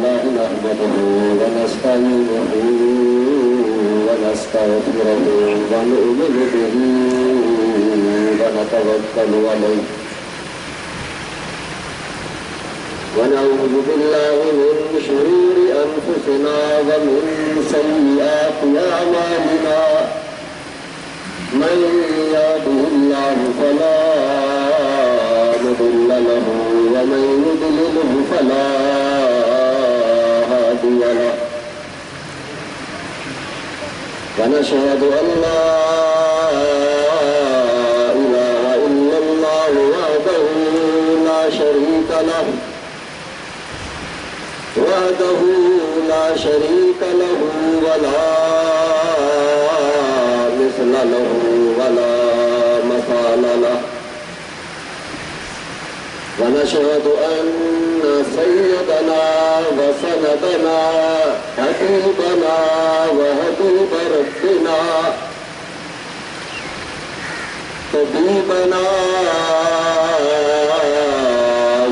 لله نحمده ونستعينه ونستغفره ونؤمن به ونتوكل عليه ونعوذ بالله من شرور أنفسنا ومن سيئات أعمالنا من يهده الله فلا مضل له ومن يضلله فلا هادي له ونشهد أن لا إله إلا الله وحده لا شريك له ولا مثل له ولا مثال له ونشهد أن سيدنا وسندنا حبيبنا وحبيب ربنا طبيبنا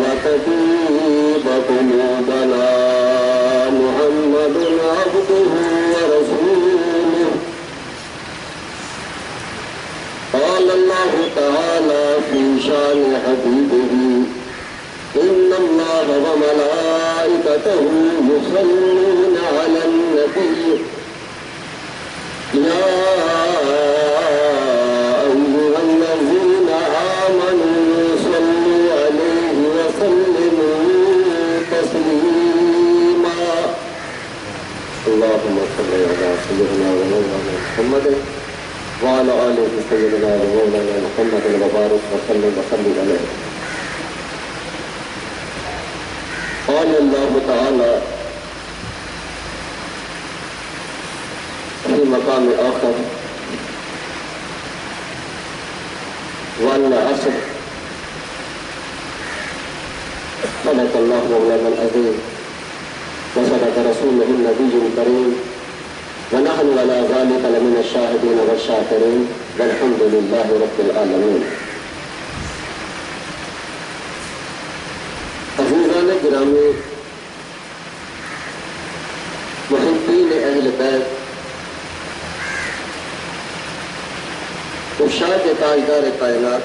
وطبيب قلوبنا محمد عبده ورسوله قال الله تعالى في شان حبيبه إن الله وملائكته يصلون على النبي يا أيها الذين آمنوا صلوا عليه وسلموا تسليما اللهم صل على سيدنا ومولانا محمد وعلى آله سيدنا ومولانا محمد وبارك وسلم عليه. قال الله تعالى في مقام آخر والعصر صدق الله مولانا العظيم وصدق رسوله النبي الكريم ونحن على ذلك لمن الشاهدين والشاكرين والحمد لله رب العالمين. عزیزان گرامی، محبین اہل بیت، عشاق تاجدار کائنات،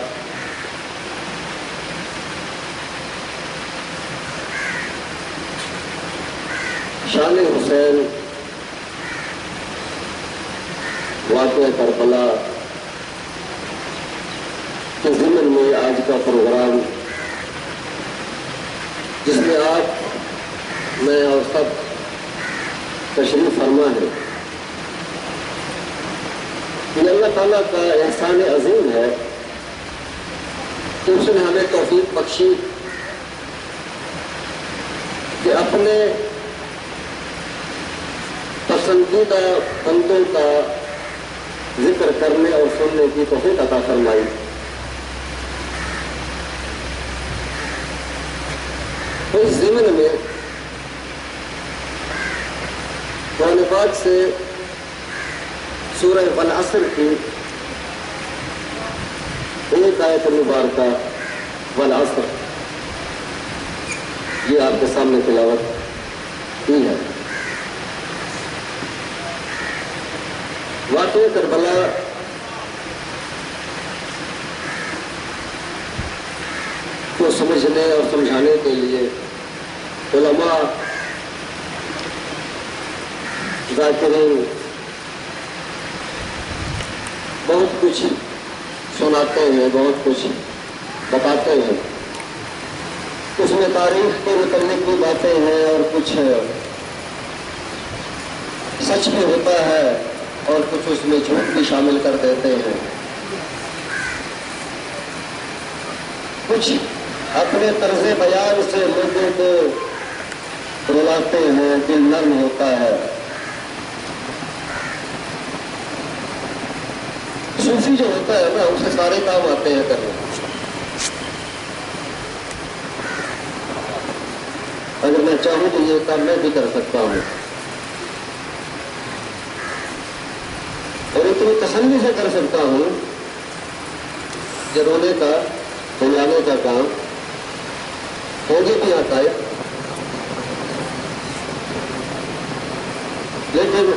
شان حسین واقعہ کربلا کے ضمن میں آج کا پروگرام جس میں آپ، میں اور سب تشریف فرما ہے، یہ اللہ تعالیٰ کا احسان عظیم ہے کہ اس نے ہمیں توفیق بخشی کہ اپنے پسندیدہ بندوں کا ذکر کرنے اور سننے کی توفیق عطا فرمائی. تو اس ضمن میں قرآن پاک سے سورہ والعصر کی ایک آیت مبارکہ والعصر یہ آپ کے سامنے تلاوت کی ہے. واقعہ کربلا کو سمجھنے اور سمجھانے کے لیے علماء، ذاکرین بہت کچھ سناتے ہیں، بہت کچھ بتاتے ہیں. اس میں تاریخ کے متعلق بھی باتیں ہیں اور کچھ سچ بھی ہوتا ہے اور کچھ اس میں جھوٹ بھی شامل کر دیتے ہیں. کچھ اپنے طرز بیان سے لوگوں کو رلاتے ہیں، دل نرم ہوتا ہے. صوفی جو ہوتا ہے نا، اسے سارے کام آتے ہیں کرنے. اگر میں چاہوں تو یہ کام میں بھی کر سکتا ہوں اور اتنی تسلی سے کر سکتا ہوں کہ رونے کا، دلانے کا کام مجھے بھی آتا ہے. لیکن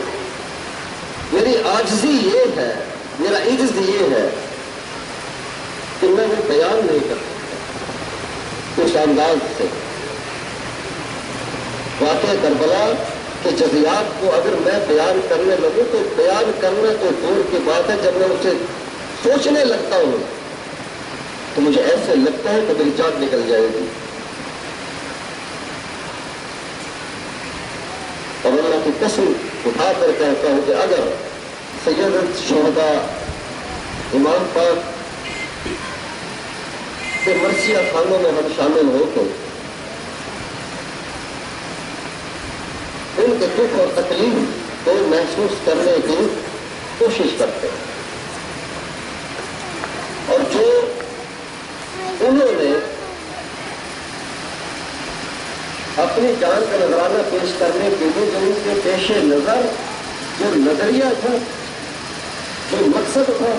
میری عاجزی یہ ہے، میرا عجز یہ ہے کہ میں وہ بیان نہیں کر سکتا اس انداز سے واقعہ کربلا کے جزیات کو اگر میں بیان کرنے لگوں تو بیان کرنا تو دور کی بات ہے، جب میں اسے سوچنے لگتا ہوں تو مجھے ایسے لگتا ہے کہ میری جان نکل جائے گی۔ اور اللہ کی قسم اٹھا کر کہتا ہوں کہ اگر سید شہداء امام پاک کے مرثیہ خانوں میں ہم شامل ہو تو ان کے دکھ اور تکلیف کو محسوس کرنے کی کوشش کرتے ہیں، اور جو انہوں نے اپنی جان کا نذرانہ پیش کرنے کے لیے جو ان کے پیش نظر جو نظریہ تھا، جو مقصد تھا،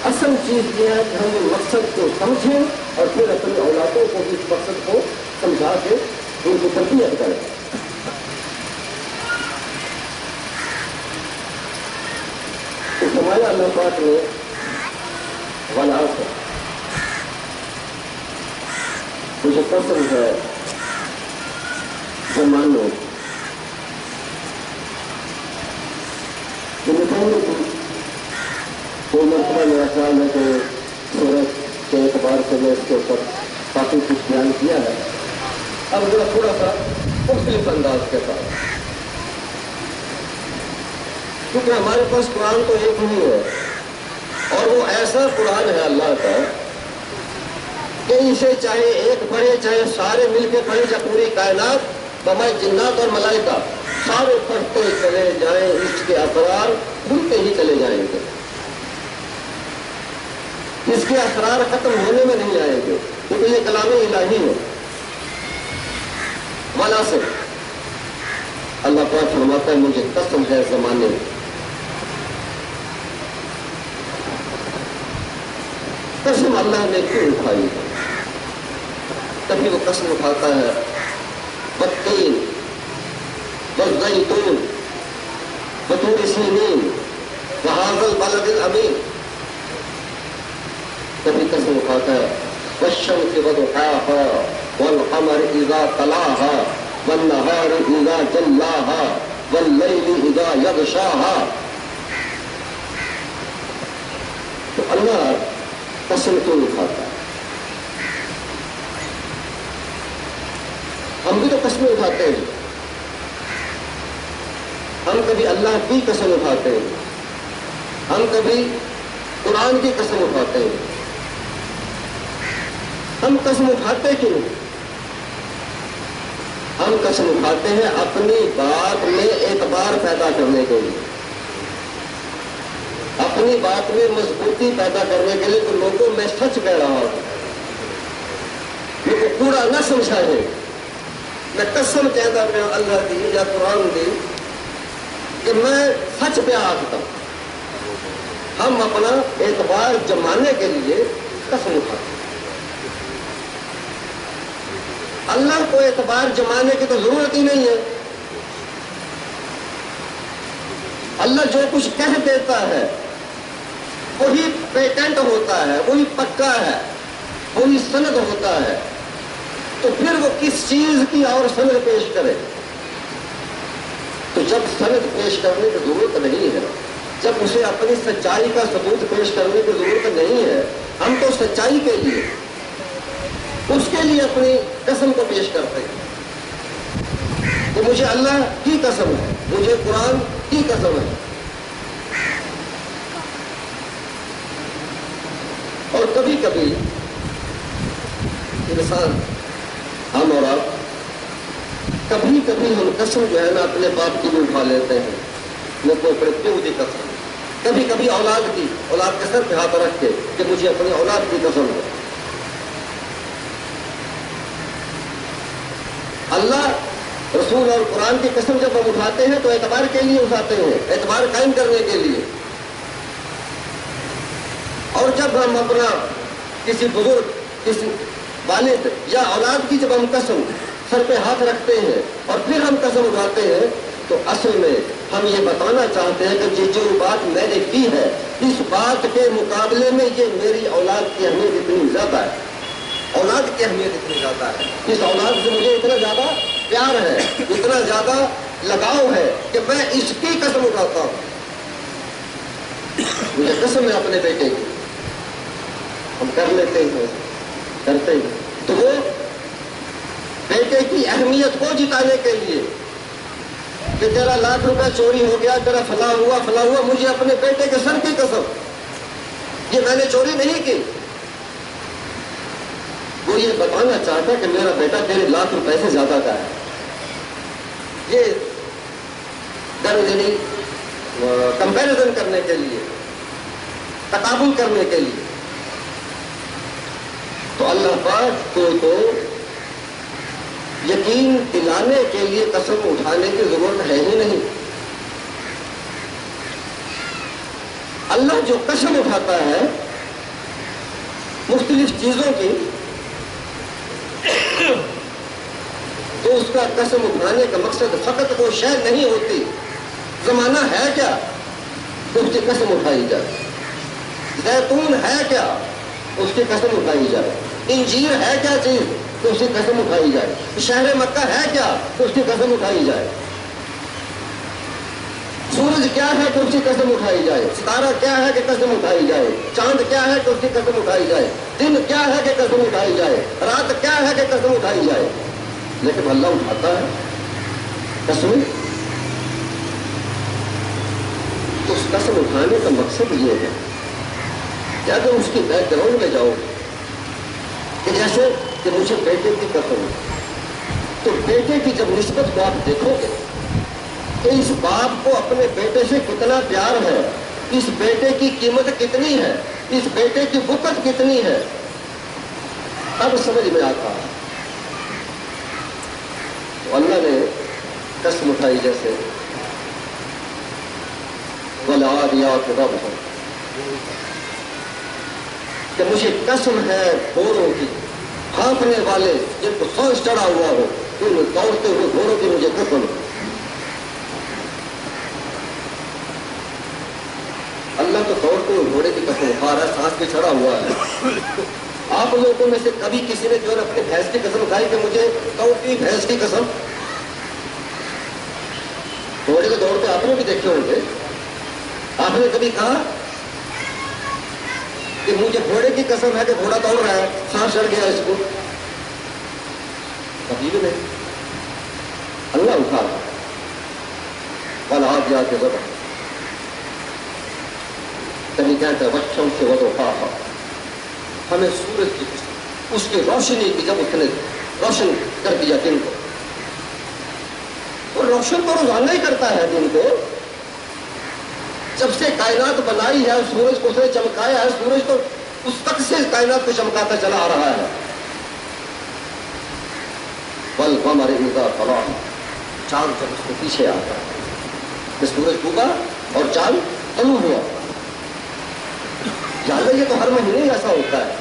اصل چیز یہ ہے کہ ہم اس مقصد کو سمجھیں اور پھر اپنی اولادوں کو اس مقصد کو سمجھا کے ان کی تربیت کریں۔ ہمارا اللہ پاک نے والعصر مجھے پسند ہے زمانوں کہ مثالوں کی کوئی مرتبہ میرا خیال ہے کہ سورج کے اعتبار سے میں اس کے اوپر کافی کچھ بیان کیا ہے، اب ذرا تھوڑا سا مختلف انداز کے ساتھ، کیونکہ ہمارے پاس قرآن تو ایک ہی ہے اور وہ ایسا قرآن ہے اللہ کا کہ اسے چاہے ایک پڑھے چاہے سارے مل کے پڑھے، یا پوری کائنات بمائے جنات اور ملائکہ سارے پڑھتے چلے جائیں، اس کے اثرار کھلتے ہی چلے جائیں گے، اس کے اثرار ختم ہونے میں نہیں آئیں گے، کیونکہ یہ کلام الہی ہے۔ والا سے اللہ پاک فرماتا ہے مجھے قسم ہے زمانے میں، قسم اللہ نے کیوں اٹھائی ہے؟ کبھی وہ قسم اٹھاتا ہے والتین والزیتون وطور سینین وہذا البلد الامین، کبھی قسم اٹھاتا ہے والشمس وضحاها والقمر اذا طلاها والنهار اذا جلاها واللیل اذا یغشاها۔ تو اللہ قسم کیوں اٹھاتا ہے؟ ہم بھی تو قسمیں اٹھاتے ہیں، ہم کبھی اللہ کی قسم اٹھاتے ہیں، ہم کبھی قرآن کی قسم اٹھاتے ہیں، ہم قسم اٹھاتے کیوں؟ ہم قسم اٹھاتے ہیں اپنی بات میں اعتبار پیدا کرنے کے لیے، اپنی بات میں مضبوطی پیدا کرنے کے لیے، تو لوگوں میں سچ کہہ رہا ہوں، لوگوں کوڑا نہ سمجھائے، میں قسم کہتا پہ اللہ دی یا قرآن دی کہ میں سچ پہ آتا ہوں۔ ہم اپنا اعتبار جمانے کے لیے قسم اٹھاتے ہیں، اللہ کو اعتبار جمانے کی تو ضرورت ہی نہیں ہے۔ اللہ جو کچھ کہہ دیتا ہے وہی پیٹنٹ ہوتا ہے، وہی پکا ہے، وہی سند ہوتا ہے، تو پھر وہ کس چیز کی اور سند پیش کرے؟ تو جب سند پیش کرنے کی ضرورت نہیں ہے، جب اسے اپنی سچائی کا ثبوت پیش کرنے کی ضرورت نہیں ہے، ہم تو سچائی کے لیے اس کے لیے اپنی قسم کو پیش کرتے ہیں کہ مجھے اللہ کی قسم ہے، مجھے قرآن کی قسم ہے۔ اور کبھی کبھی انسان، ہم اور آپ، کبھی کبھی ہم قسم جو ہے نا اپنے باپ کی بھی اٹھا لیتے ہیں، وہ تو پیو دی قسم، کبھی کبھی اولاد کی، اولاد کے سر پہ ہاتھ رکھ کے کہ مجھے اپنی اولاد کی قسم ہے۔ اللہ، رسول اور قرآن کی قسم جب ہم اٹھاتے ہیں تو اعتبار کے لیے اٹھاتے ہیں، اعتبار قائم کرنے کے لیے۔ اور جب ہم اپنا کسی بزرگ، کسی والد یا اولاد کی جب ہم قسم سر پہ ہاتھ رکھتے ہیں اور پھر ہم قسم اٹھاتے ہیں، تو اصل میں ہم یہ بتانا چاہتے ہیں کہ جو بات میں نے کی ہے، اس بات کے مقابلے میں یہ میری اولاد کی اہمیت اتنی زیادہ ہے، اولاد کی اہمیت اتنی زیادہ ہے، اس اولاد سے مجھے اتنا زیادہ پیار ہے، اتنا زیادہ لگاؤ ہے کہ میں اس کی قسم اٹھاتا ہوں۔ مجھے قسم ہے اپنے بیٹے کی، ہم کر لیتے ہیں، کرتے ہیں، تو وہ بیٹے کی اہمیت کو جتانے کے لیے کہ تیرا لاکھ روپے چوری ہو گیا، تیرا فلاں ہوا، مجھے اپنے بیٹے کے سر کی قسم، یہ میں نے چوری نہیں کی۔ وہ یہ بتانا چاہتا کہ میرا بیٹا تیرے لاکھ روپے سے زیادہ کا ہے، یہ کمپیریزن کرنے کے لیے، تقابل کرنے کے لیے۔ تو اللہ پاک کو تو یقین دلانے کے لیے قسم اٹھانے کی ضرورت ہے ہی نہیں۔ اللہ جو قسم اٹھاتا ہے مختلف چیزوں کی، تو اس کا قسم اٹھانے کا مقصد فقط وہ شے نہیں ہوتی۔ زمانہ ہے کیا تو اس کی قسم اٹھائی جائے، زیتون ہے کیا اس کی قسم اٹھائی جائے، انجیر ہے کیا چیز تو اس کی قسم اٹھائی جائے، شہر مکہ ہے کیا تو اس کی قسم اٹھائی جائے، سورج کیا ہے تو اس کی قسم اٹھائی جائے، ستارہ کیا ہے کہ قسم اٹھائی جائے، چاند کیا ہے تو اس کی قسم اٹھائی جائے، دن کیا ہے کہ قسم اٹھائی جائے، رات کیا ہے کہ قسم اٹھائی جائے، لیکن اللہ اٹھاتا ہے قسم۔ تو اس قسم اٹھانے کا مقصد یہ ہے کہ اگر اس کی بیک گراؤنڈ میں جاؤ کہ جیسے کہ مجھے بیٹے کی قسم، تو بیٹے کی جب نسبت کو آپ دیکھو گے کہ اس باپ کو اپنے بیٹے سے کتنا پیار ہے، اس بیٹے کی قیمت کتنی ہے، اس بیٹے کی وقت کتنی ہے، اب سمجھ میں آتا ہے۔ تو اللہ نے قسم اٹھائی جیسے وَالْعَادِيَاتِ ضَبْحًا، کہ مجھے قسم ہے گھوڑوں کی، ہانکنے والے جن کو سانس چڑھا ہوا ہو، ان دوڑتے ہوئے گھوڑوں کی مجھے قسم۔ اللہ تو دوڑتے ہوئے گھوڑے کی قسم اٹھا رہا ہے، سانس پہ چڑھا ہوا ہے۔ آپ لوگوں میں سے کبھی کسی نے جو ہے اپنی بھینس کی قسم اٹھائی کہ مجھے دوڑتی بھینس کی قسم؟ گھوڑے کو دوڑتے آپ نے بھی دیکھے ہوں گے، آپ نے کبھی کہا کہ مجھے گھوڑے کی قسم ہے کہ گھوڑا دوڑ رہا ہے، سانس چڑھ گیا اس کو؟ کبھی بھی نہیں۔ اللہ اٹھا رہا ہے، وَالْعَادِيَاتِ ضَبْحًا، کہیں کہتا ہے وَالشَّمْسِ وَضُحَاهَا، ہمیں سورج کی قسم، اس کی روشنی کی، جب اس نے روشن کر دیا دن کو، وہ روشن تو روزانہ ہی کرتا ہے دن کو، جب سے کائنات بنائی ہے سورج کو اس نے چمکایا ہے، سورج تو اس تک سے کائنات کو چمکاتا چلا آ رہا ہے۔ وَالْقَمَرِ إِذَا طَلَعَ، چاند جب اس کے پیچھے آتا ہے کہ سورج ڈوبا اور چاند طلوع ہوا، یاد ہے یہ تو ہر مہینے ایسا ہوتا ہے۔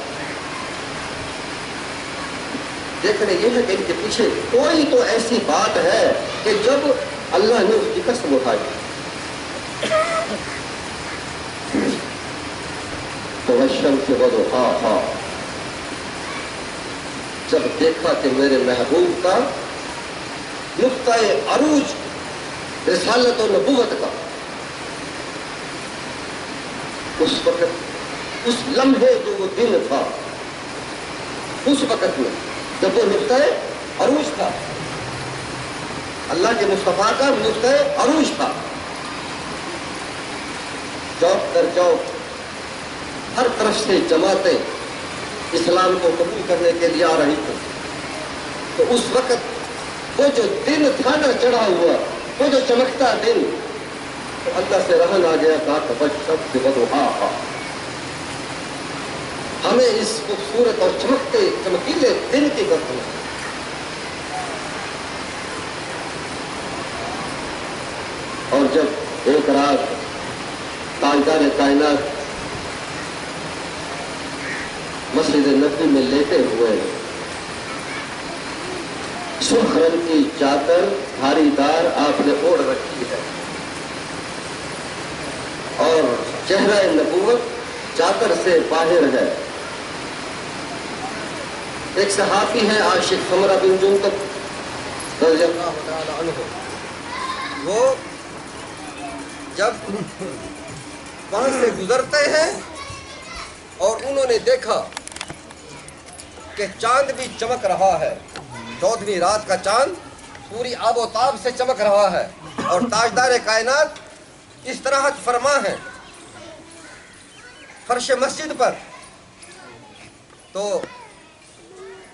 دیکھنے یہ ہے کہ ان کے پیچھے کوئی تو ایسی بات ہے کہ جب اللہ نے اس کی قسم اٹھائی، تو وَالشَّمْسِ وَضُحَاهَا، جب دیکھا کہ میرے محبوب کا نقطۂ عروج رسالت و نبوت کا، اس وقت، اس لمحے جو وہ دن تھا، اس وقت میں جب وہ نقطۂ عروج تھا، اللہ کے مصطفیٰ کا نقطۂ عروج تھا، چوک در چوک ہر طرف سے جماعتیں اسلام کو قبول کرنے کے لیے آ رہی تھی، تو اس وقت وہ جو دن تھا نا چڑھا ہوا، وہ جو چمکتا دن، تو اللہ سے رہن آ گیا، کہا کہ وَالشَّمْسِ وَضُحَاهَا، ہمیں اس خوبصورت اور چمکتے چمکیلے دن کی قسم ہے۔ اور جب ایک رات تاجدار کائنات مسجد نبوی میں لیٹے ہوئے سرخ رنگ کی چادر بھاری دار آپ نے اوڑھ رکھی ہے اور چہرہ نبوت چادر سے باہر ہے. ایک صحابی ہے عاشق سمرہ بن جندب رضی اللہ تعالی عنہ. وہ جب وہاں سے گزرتے ہیں اور انہوں نے دیکھا کہ چاند بھی چمک رہا ہے. 14ویں رات کا چاند پوری آب و تاب سے چمک رہا ہے اور تاجدار کائنات استراحت فرما ہے فرش مسجد پر. تو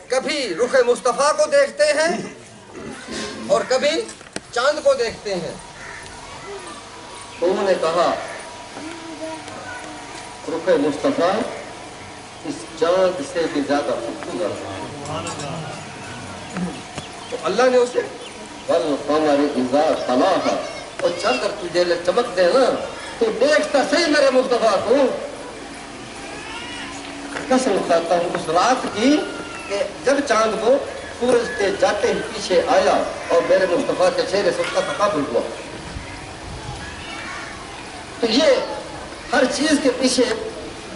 کبھی رخ مصطفیٰ کو دیکھتے ہیں اور کبھی چاند کو دیکھتے ہیں. انہوں نے کہا رخ مصطفیٰ اس چاند سے بھی زیادہ خوبصورت ہے. تو اللہ نے اسے والقمر اذا تلاها اور چند کر تجھے چمک دے نا تو دیکھتا صحیح میرے مصطفیٰ کو. قسم کھاتا ہوں اس رات کی کہ جب چاند کو سورج کے جاتے ہی پیچھے آیا اور میرے مصطفیٰ کے چہرے سے اس کا تقابل ہوا. تو یہ ہر چیز کے پیچھے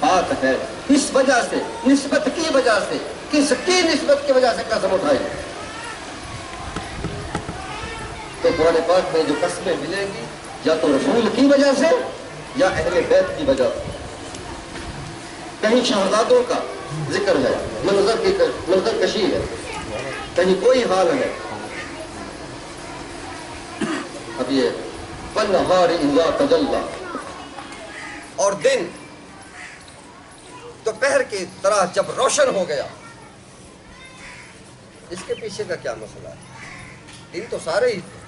بات ہے. اس وجہ سے نسبت کی وجہ سے کس کی نسبت کی وجہ سے قسم اٹھائی. تو قرآن پاک میں جو قسمیں ملیں گی یا تو رسول کی وجہ سے یا اہل بیت کی وجہ سے. کہیں شہزادوں کا ذکر ہے, منظر کشی ہے, کہیں کوئی حال ہے. اب یہ والنہار اذا تجلی اور دن دوپہر کی طرح جب روشن ہو گیا. اس کے پیچھے کا کیا مسئلہ ہے؟ دن تو سارے ہی تھے.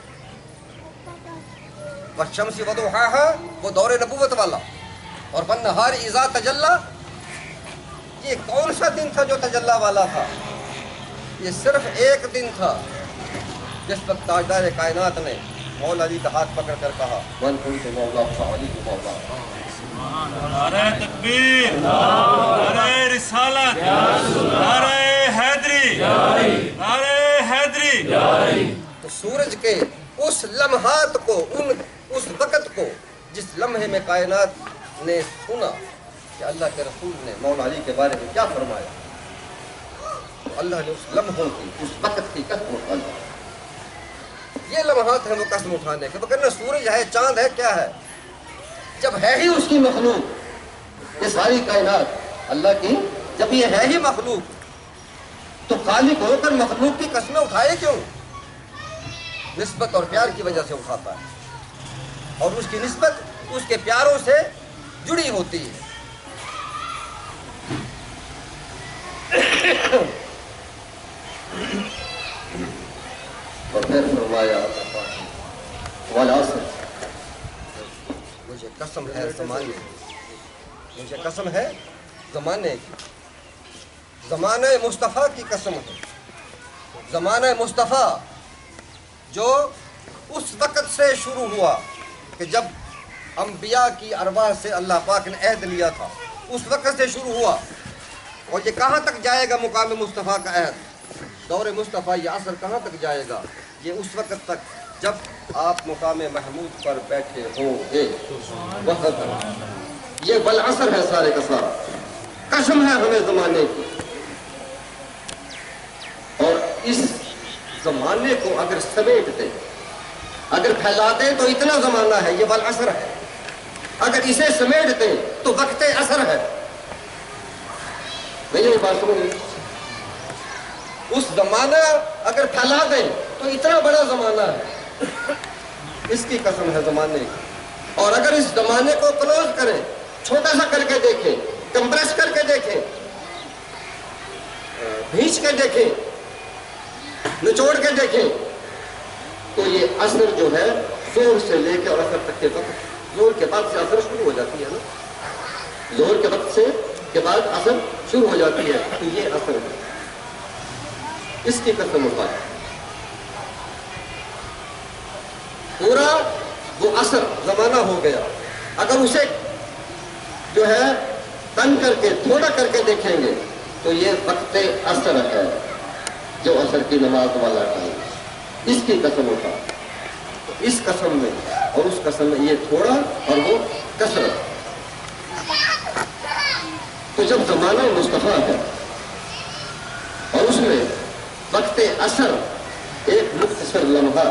والشمس وضحاها وہ دور نبوت والا, اور والنہار اذا تجلی یہ کون سا دن تھا جو تجلی والا تھا؟ یہ صرف ایک دن تھا جس وقت تاجدار کائنات نے مولا علی کا ہاتھ پکڑ کر کہا من کنت مولا فعلی مولا. نعرہ تکبیر, نعرہ رسالت, نعرہ حیدری, نعرہ حیدری. تو سورج کے اس لمحات کو, اس وقت کو جس لمحے میں کائنات نے سنا کہ اللہ کے رسول نے مولا علی کے بارے میں کیا فرمایا, اللہ نے اس لمحوں کی, اس وقت کی قسم اٹھائی. یہ لمحات ہیں وہ قسم اٹھانے کے. وگرنہ سورج ہے, چاند ہے, کیا ہے؟ جب ہے ہی اس کی مخلوق یہ ساری کائنات اللہ کی, جب یہ ہے ہی مخلوق تو خالق ہو کر مخلوق کی قسمیں اٹھائے کیوں؟ نسبت اور پیار کی وجہ سے اٹھاتا ہے اور اس کی نسبت اس کے پیاروں سے جڑی ہوتی ہے. اور پھر فرمایا والعصر مجھے قسم ہے زمانے کی, مجھے قسم ہے زمانے کی. زمانہ مصطفیٰ کی قسم ہے. زمانہ مصطفیٰ جو اس وقت سے شروع ہوا کہ جب انبیاء کی ارواح سے اللہ پاک نے عہد لیا تھا, اس وقت سے شروع ہوا. اور یہ کہاں تک جائے گا مقام مصطفیٰ کا عہد؟ دور مصطفیٰ یہ عصر کہاں تک جائے گا؟ یہ اس وقت تک جب آپ مقام محمود پر بیٹھے ہوں گے. یہ والعصر ہے سارے کا سارا. قسم ہے ہمیں زمانے کی. اور اس زمانے کو اگر سمیٹ دیں, اگر پھیلا دیں تو اتنا زمانہ ہے, یہ والعصر ہے. اگر اسے سمیٹ دیں تو وقت عصر ہے. میں یہ بات سمجھ, اس زمانہ اگر پھیلا دیں تو اتنا بڑا زمانہ ہے. اس کی قسم ہے زمانے کی. اور اگر اس زمانے کو کلوز کریں, چھوٹا سا کر کے دیکھیں, کمپریس کر کے دیکھیں, بھینچ کے دیکھیں, نچوڑ کے دیکھیں, تو یہ عصر جو ہے زور سے لے کے اور عصر تک کے وقت, زور کے بعد سے عصر شروع ہو جاتی ہے نا, زور کے وقت سے کے بعد عصر شروع ہو جاتی ہے, تو یہ عصر ہے. اس کی قسم اٹھا پورا وہ عصر زمانہ ہو گیا. اگر اسے جو ہے تن کر کے تھوڑا کر کے دیکھیں گے تو یہ وقت عصر ہے جو عصر کی نماز والا ٹائم. اس کی قسم اٹھا، اس قسم میں اور اس قسم میں یہ تھوڑا اور وہ کثرت. تو جب زمانہ مصطفیٰ ہے اور اس میں وقت عصر ایک مختصر لمحہ،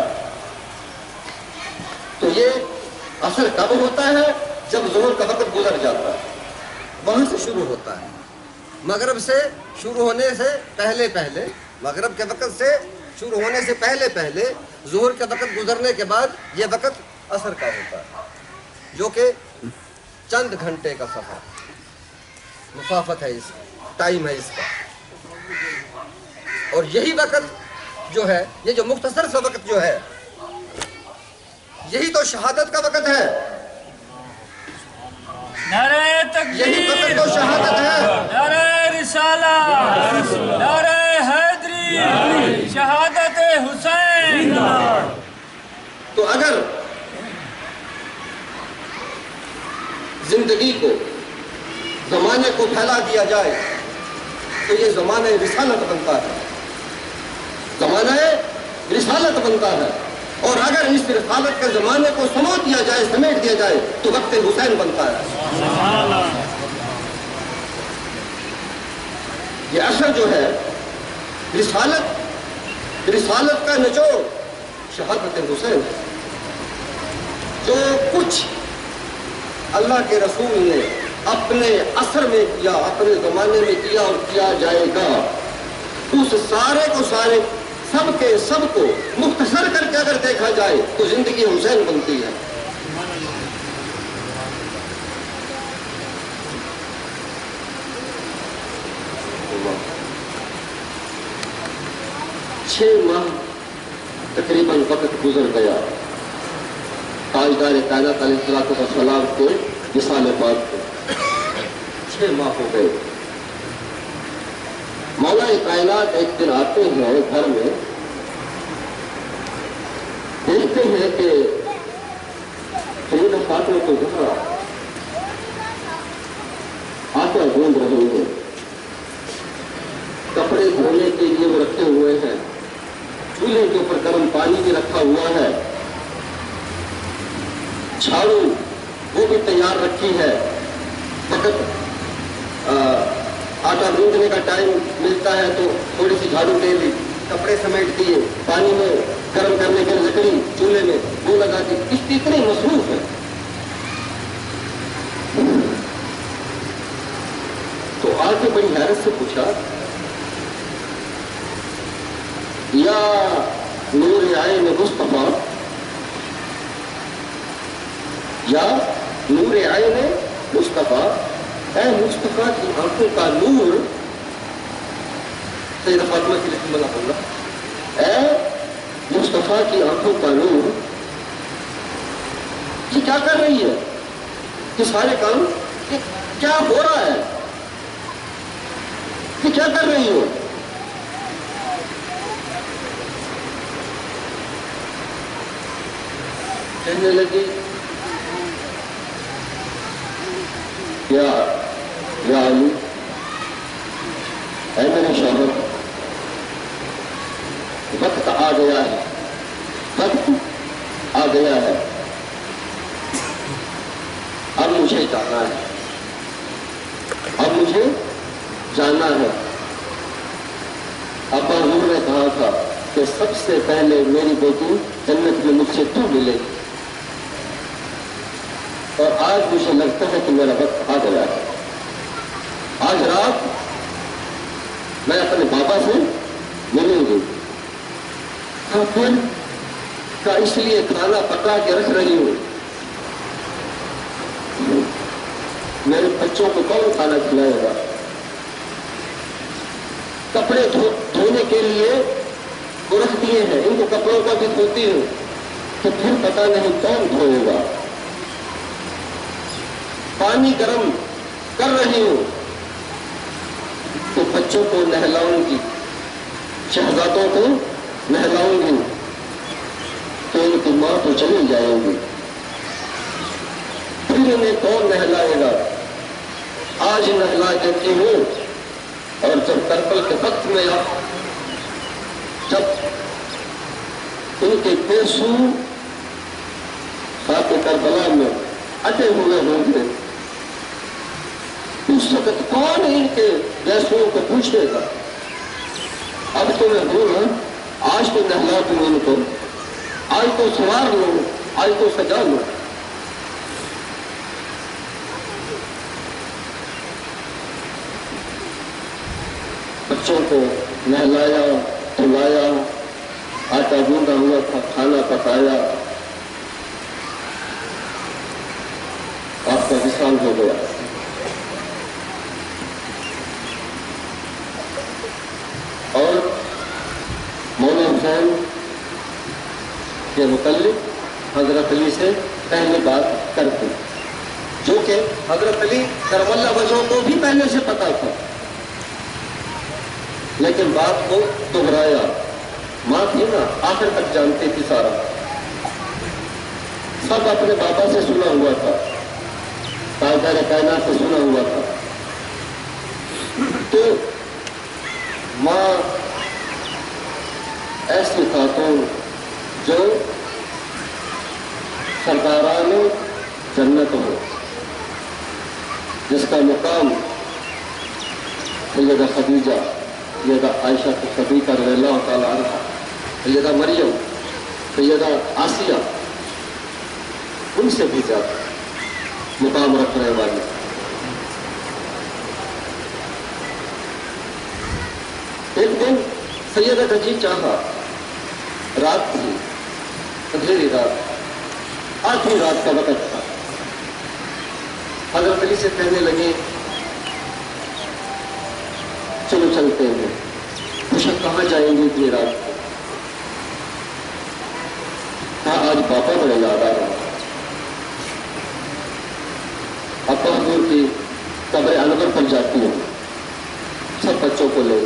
تو یہ عصر کب ہوتا ہے؟ جب ظہر کا وقت گزر جاتا ہے، وہاں سے شروع ہوتا ہے. مغرب سے شروع ہونے سے پہلے پہلے، مغرب کے وقت سے شروع ہونے سے پہلے پہلے ظہر کا وقت گزرنے کے بعد یہ وقت عصر کا ہوتا ہے، جو کہ چند گھنٹے کا سفر، مسافت ہے، اس ٹائم ہے اس کا. اور یہی وقت جو ہے، یہ جو مختصر سا وقت جو ہے، یہی تو شہادت کا وقت ہے. نعرہ تکبیر، یہی وقت تو شہادت ہے. نعرہ رسالت، نعرہ حیدری، شہادت حسین. تو اگر زندگی کو، زمانے کو پھیلا دیا جائے تو یہ زمانہ رسالت بنتا ہے، زمانہ رسالت بنتا ہے. اور اگر اس رسالت کے زمانے کو سموت دیا جائے، سمیٹ دیا جائے تو وقت حسین بنتا ہے. یہ اثر جو ہے رسالت کا نچوڑ شہادت حسین ہے. جو کچھ اللہ کے رسول نے اپنے عصر میں کیا، اپنے زمانے میں کیا اور کیا جائے گا، اس سارے کو سارے، سب کے سب کو مختصر کر کے اگر دیکھا جائے تو زندگی حسین بنتی ہے. چھ ماہ تقریباً وقت گزر گیا تاجدار کائنات علیہ السلام کے وصال پاک کو. 6 ماہ ہو گئے. مولا کائنات ایک دن آتے ہیں گھر میں، دیکھتے ہیں کہ سیدہ فاطمہ الزہرا آٹا گوندھ رہی ہیں، کپڑے دھونے کے لیے وہ رکھے ہوئے ہیں، چولہے کے اوپر گرم پانی بھی رکھا ہوا ہے، جھاڑو وہ بھی تیار رکھی ہے. وقت آٹا گوندھنے کا ٹائم ملتا ہے تو تھوڑی سی جھاڑو لے لی، کپڑے سمیٹ دیے، پانی میں گرم کرنے کے لکڑی چولہے میں وہ لگا دی. اتنی مصروف ہے. تو آ کے بڑی حیرت سے پوچھا، یا نور عین مصطفیٰ، یا نور عین مصطفیٰ، اے مصطفیٰ کی آنکھوں کا نور. سیدہ فاطمہ کی رحمہ اللہ، اے مصطفیٰ کی آنکھوں کا نور، یہ کیا کر رہی ہے؟ یہ سارے کام کیا ہو رہا ہے؟ یہ کیا کر رہی ہو؟ کہنے لگی، یا علی، اے میرے شوہر، وقت آ گیا ہے، وقت آ گیا ہے، اب مجھے جانا ہے، اب مجھے جانا ہے. ابا حضور نے کہا تھا کہ سب سے پہلے میری بیٹی جنت میں مجھ سے تو ملے، اور آج مجھے لگتا ہے کہ میرا وقت آ گیا ہے. آج رات میں اپنے بابا سے ملوں گی. پھر کا اس لیے کھانا پکا کے رکھ رہی ہوں. میرے بچوں کو کون کھانا کھلائے گا؟ کپڑے دھونے کے لیے وہ رکھ دیے ہیں، ان کو کپڑوں کا بھی دھوتی ہوں، تو پھر پتا نہیں کون دھوئے گا. پانی گرم کر رہی ہوں تو بچوں کو نہلاؤں گی، شہزادوں کو نہلاؤں گی، تو ان کی ماں تو چلی جائے گی، پھر انہیں کون نہلائے گا؟ آج نہلا دیتی ہوں، اور جب کربل کے وقت میں جب ان کے پیسو خاک کربلا میں اٹے ہوئے ہوں گے، اس وقت کون ان کے پیسوں کو پوچھے گا؟ اب تو میں ہوں نا، آج تو نہلا دوں ان کو، آج تو سوار لو، آج تو سجا لو۔ بچوں کو نہلایا دھلایا، آٹا گوندا ہوا تھا، کھانا پکایا، آپ کا وصال ہو گیا۔ اور مولا حسین کے متعلق حضرت علی سے پہلے بات کرتے، جو کہ حضرت علی کرم اللہ وجہہ کو بھی پہلے سے پتا تھا، لیکن بات کو دہرایا۔ ماں تھی نا، آخر تک جانتی تھی سارا، سب اپنے بابا سے سنا ہوا تھا، تاجدار کائنات سے سنا ہوا تھا۔ تو ماں ایسی خاتون جو سرداران جنت ہو، جس کا مقام سیدہ خدیجہ، سیدہ عائشہ صدیقہ رضی اللہ تعالیٰ عنہا، سیدہ مریم، سیدہ آسیہ، ان سے بھی زیادہ مقام رکھنے والی۔ ایک دن سیدہ کا جی چاہا، رات تھی، اندھیری رات، آخری رات کا وقت تھا، حضرت علی سے کہنے لگے چلو چلتے ہیں، پوچھا کہاں جائیں گے اتنی رات کو؟ کہا آج پاپا بڑے یاد آ رہا، ابا حضور کی قبر انور پر جاتی ہوں سب بچوں کو لے۔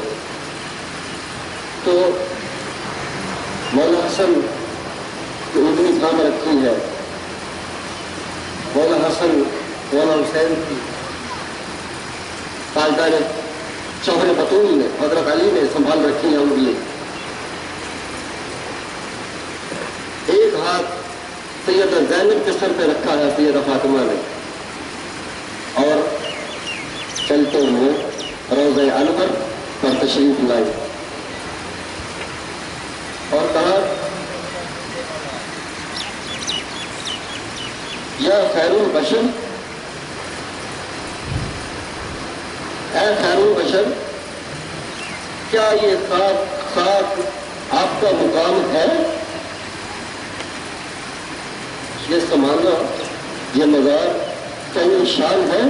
تو مولا حسن کی اردنی کام رکھی ہے، مولا حسن مولا حسین کی تاجدار شوہر بطول نے، حضرت علی نے سنبھال رکھی ہے انگلی۔ ایک ہاتھ سیدہ زینب کے سر پہ رکھا ہے سیدہ فاطمہ نے، اور چلتے ہوئے روضہ انور پر تشریف لائی اور کہا یا خیر البشر، اے خیر البشر، کیا یہ خاک آپ کا مقام ہے؟ یہ سمانا، یہ مزار کہیں شان ہے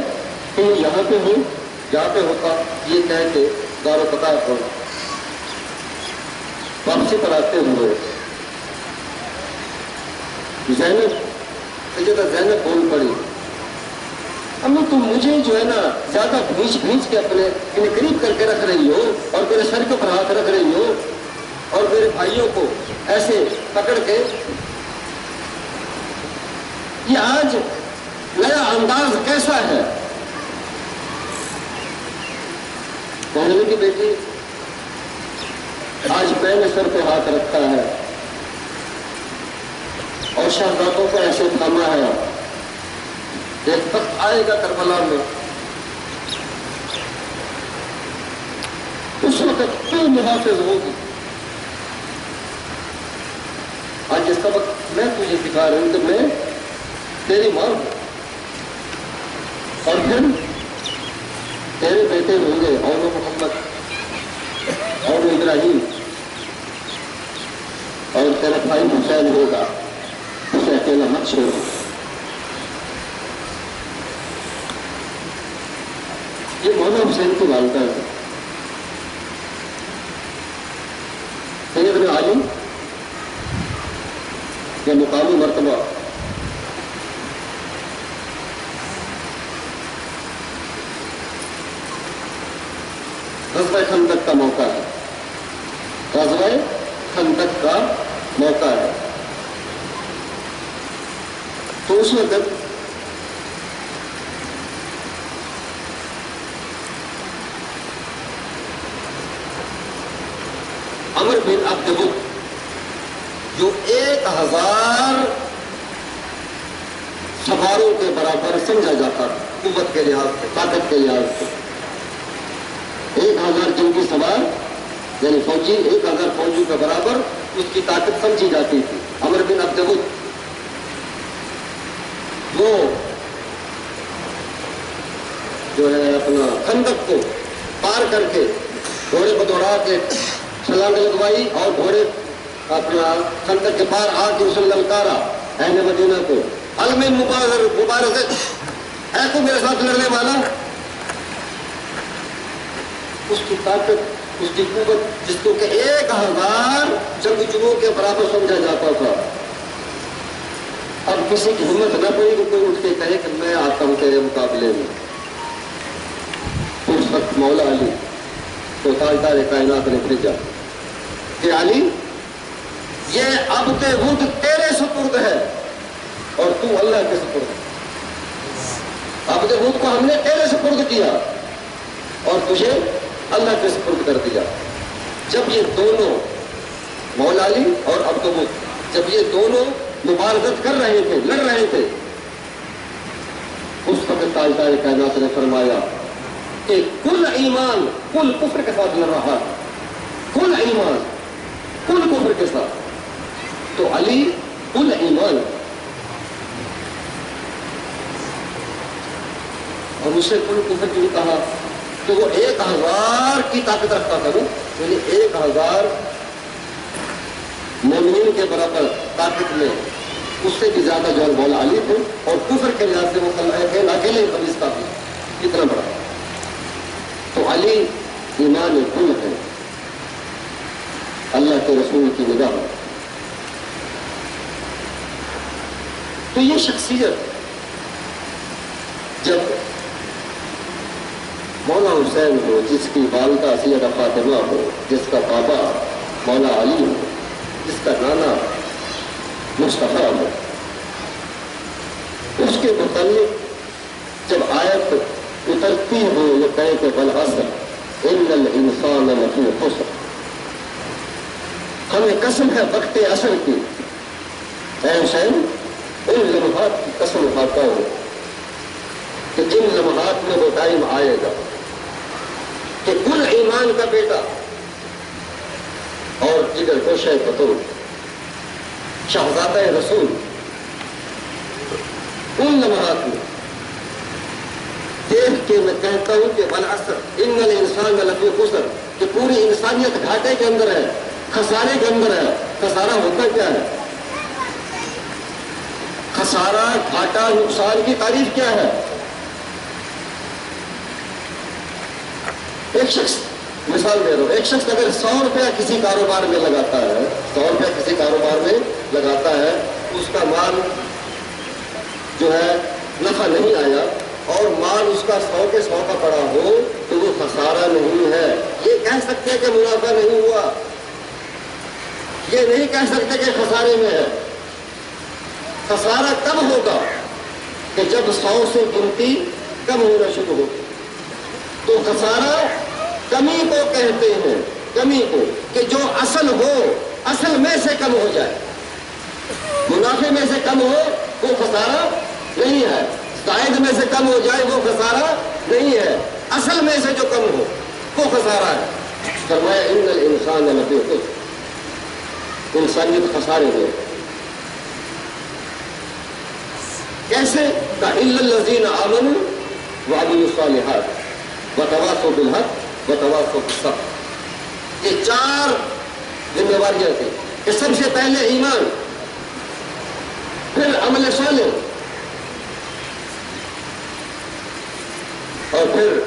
کہ یہاں پہ ہوں، جہاں پہ ہوتا؟ یہ کہہ کے دار و پتہ کو واپسی پر آتے ہوئے زینب، سیدہ زینب بول پڑی، امی تم مجھے جو ہے نا زیادہ بھینچ کے اپنے قریب کر کے رکھ رہی ہو، اور میرے سر کے اوپر ہاتھ رکھ رہی ہو، اور میرے بھائیوں کو ایسے پکڑ کے۔ یہ آج نیا انداز کیسا ہے؟ کہنے لگی بیٹی آج میں نے سر پہ ہاتھ رکھا ہے اور شہزادوں کو ایسے تھاما ہے، ایک وقت آئے گا کربلا میں، اس وقت تو محافظ ہوگی۔ آج اس کا وقت میں تجھے سکھا رہی ہوں کہ میں تیری ماں ہوں، اور پھر تیرے بیٹے ہوں گے، اور محمد اور ابراہیم، اور تیرا بھائی حسین ہوگا، اسے اکیلا مت چھوڑو۔ یہ مولا حسین کی والدہ ہے، سیدنا علی یہ مقامی مرتبہ غزوہ خندق کا موقع ہے، غزوہ خندق کا موقع ہے۔ تو اس وقت عمر بن عبد جو 1000 سواروں کے برابر سمجھا جاتا قوت کے لحاظ سے، طاقت کے لحاظ سے. 1000 جنگی سوار یعنی فوجی 1000 فوجیوں کے برابر اس کی طاقت سمجھی جاتی تھی. عمر بن عبد الود وہ جو ہے اپنا خندق کو پار کر کے گھوڑے کو دوڑا کے چھلانگ لگوائی اور گھوڑے اپنا خندق کے پار آ کے اسے للکارا اہل مدینہ کو، علم مبارزت ہے تو میرے ساتھ لڑنے والا. اس کی طاقت، اس کی قوت، جس کو کہ 1000 جنگجوؤں کے برابر سمجھا جاتا تھا. اب کسی کی ہمت نہ پڑی کہ کوئی اٹھ کے کہے کہ میں آتا ہوں تیرے مقابلے میں. اس وقت مولا علی کو تاجدار کائنات نے بھیجا کہ علی یہ عبد ود تیرے سپرد ہے اور تو اللہ کے سپرد ہے. عبد ود کو ہم نے تیرے سپرد کیا اور تجھے اللہ کے سپرد کر دیا. جب یہ دونوں مولا علی اور عبد ود جب یہ دونوں مبارزت کر رہے تھے، لڑ رہے تھے، اس وقت تاجدار کائنات نے فرمایا کہ کل ایمان کل کفر کے ساتھ لڑ رہا ہے، کل ایمان کل کفر کے ساتھ. تو علی کل ایمان اور اسے کل کفر کیوں کہا؟ تو وہ 1000 کی طاقت رکھتا تھا، یعنی 1000 مومنین کے برابر طاقت میں اس سے بھی زیادہ جو ہے مولا علی تھے اور کفر کے لحاظ سے وہ اکیلے قبیض کا بھی کتنا بڑا. تو علی ایمان کل ہے اللہ کے رسول کی نگاہ. تو یہ شخصیت جب مولا حسین ہو، جس کی والدہ سیدہ فاطمہ ہو، جس کا بابا مولا علی ہو، جس کا نانا مصطفیٰ ہو، اس کے متعلق جب آیت اترتی ہو یہ کہے کہ بالعصر ان الانسان لفی خسر، ہمیں قسم ہے وقت عصر کی، اے حسین ان لمحات کی قسم اٹھاتا ہوں کہ جن لمحات میں وہ ٹائم آئے گا کہ کل ایمان کا بیٹا اور جگر گوشہ بطور شہزادہ رسول ان لمحات میں دیکھ کے میں کہتا ہوں کہ بالعصر ان الانسان لفی خسر، کہ پوری انسانیت گھاٹے کے اندر ہے، خسارے کے اندر ہے. خسارہ ہوتا کیا ہے؟ خسارہ، گھاٹا، نقصان کی تعریف کیا ہے؟ ایک شخص مثال دے رہا ہوں، ایک شخص اگر 100 روپیہ کسی کاروبار میں لگاتا ہے، 100 روپیہ کسی کاروبار میں لگاتا ہے، اس کا مال جو ہے نفع نہیں آیا اور مال اس کا 100 کے 100 کا پڑا ہو تو وہ خسارہ نہیں ہے. یہ کہہ سکتے ہیں کہ منافع نہیں ہوا، یہ نہیں کہہ سکتے کہ خسارے میں ہے. خسارہ کب ہوگا کہ جب 100 سے گنتی کم ہونا شروع ہوگی. تو خسارہ کمی کو کہتے ہیں، کمی کو، کہ جو اصل ہو اصل میں سے کم ہو جائے. منافع میں سے کم ہو وہ خسارہ نہیں ہے، زائد میں سے کم ہو جائے وہ خسارہ نہیں ہے، اصل میں سے جو کم ہو وہ خسارہ ہے. فرمایا ان الانسان لفی خسر، انسانیت خسارے میں. کیسے؟ الا الذین آمنوا وعملوا الصالحات وتواصوا بالحق وتواصوا بالصبر. یہ 4 ذمہ داریاں تھیں کہ سب سے پہلے ایمان، پھر عمل صالح اور پھر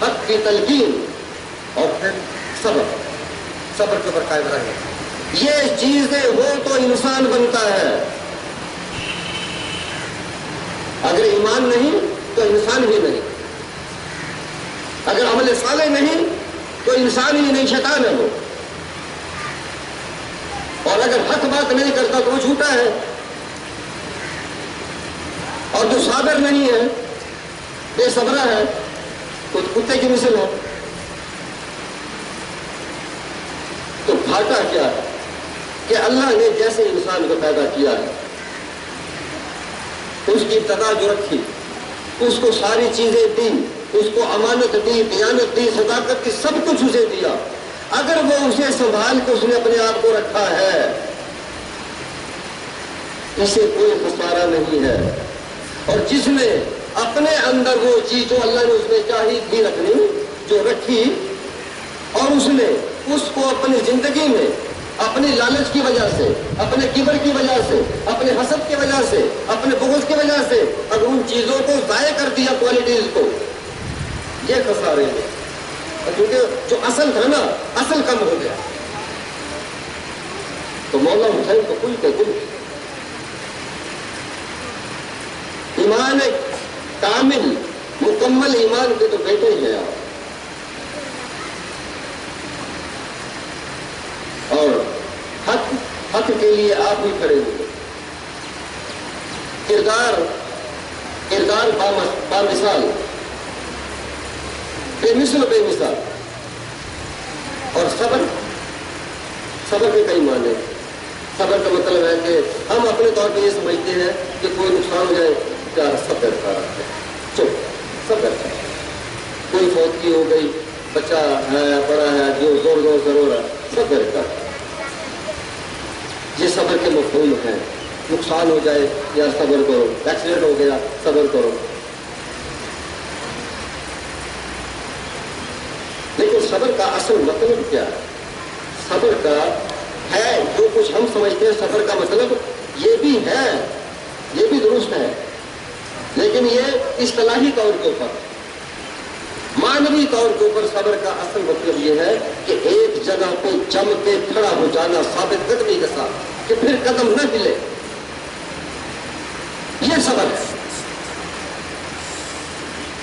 حق کی تلقین اور پھر صبر. صبر کے اوپر قائم رہے. یہ چیزیں ہو تو انسان بنتا ہے. اگر ایمان نہیں تو انسان ہی نہیں، اگر عمل صالح نہیں تو انسان ہی نہیں، شیطان ہے وہ. اور اگر حق بات نہیں کرتا تو وہ جھوٹا ہے. اور جو صابر نہیں ہے، بے صبرہ ہے، تو کتے کی مثل ہے. تو گھاٹا کیا ہے کہ اللہ نے جیسے انسان کو پیدا کیا ہے، اس کی ابتدا جو رکھی، اس کو ساری چیزیں دی، اس کو امانت دی، دیانت دی، صداقت دی، سب کچھ اسے دیا. اگر وہ اسے سنبھال کے اس نے اپنے آپ کو رکھا ہے، اسے کوئی خسارہ نہیں ہے. اور جس نے اپنے اندر وہ چیز جو اللہ نے اس میں چاہی تھی رکھنی، جو رکھی، اور اس نے اس کو اپنی زندگی میں اپنی لالچ کی وجہ سے، اپنے کبر کی وجہ سے، اپنے حسد کی وجہ سے، اپنے بغض کی وجہ سے اگر ان چیزوں کو ضائع کر دیا، کوالٹیز کو، یہ خسارے ہیں. کیونکہ جو اصل تھا نا، اصل کم ہو گیا. تو مولا حسین کو کل کے کل ایمان کامل مکمل ایمان کے تو بیٹے ہیں آپ، اور حق کے لیے آپ ہی کھڑے ہوئے. کردار بامثال، بے مثال. اور صبر کے کئی معنی. صبر کا مطلب ہے کہ ہم اپنے طور پہ یہ سمجھتے ہیں کہ کوئی نقصان ہو جائے، کیا صبر کرتا ہے، چپ صبر کرتا ہے. کوئی فوتگی ہو گئی، بچہ ہے بڑا ہے جو زور ضرور ہے، صبر کرتا ہے. یہ صبر کے مفہوم ہیں. نقصان ہو جائے یا صبر کرو، ایکسیڈنٹ ہو گیا صبر کرو. لیکن صبر کا اصل مطلب کیا ہے؟ صبر کا ہے جو کچھ ہم سمجھتے ہیں صبر کا مطلب، یہ بھی ہے، یہ بھی درست ہے، لیکن یہ اصطلاحی طور کے اوپر، مانوی طور کے اوپر صبر کا اصل مطلب یہ ہے کہ ایک جگہ پہ جم کے کھڑا ہو جانا ثابت قدمی کے ساتھ، کہ پھر قدم نہ ہلے، یہ صبر ہے.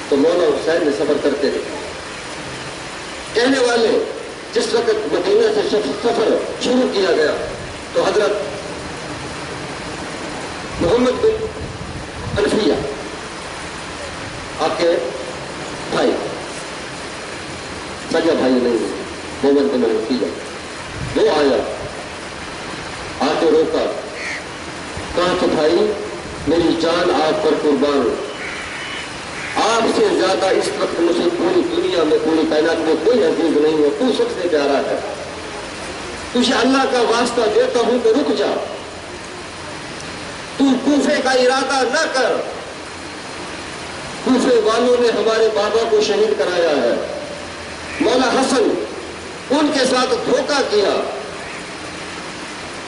تو مولا حسین نے صبر کرتے رہے. کہنے والے جس وقت مدینہ سے سفر شروع کیا گیا تو حضرت محمد بن حنفیہ آپ کے بھائی، سگا بھائی نہیں، محمد بن حنفیہ، وہ آیا، آ کے روکا، کہا کہ بھائی میری جان آپ پر قربان، آپ سے زیادہ اس وقت مجھے پوری دنیا میں، پوری کائنات میں کوئی عزیز نہیں ہے، تو سب سے پیارا ہے. تجھے اللہ کا واسطہ دیتا ہوں کہ رک جا، تو کوفے کا ارادہ نہ کر. کوفے والوں نے ہمارے بابا کو شہید کرایا ہے، مولا حسن ان کے ساتھ دھوکہ کیا،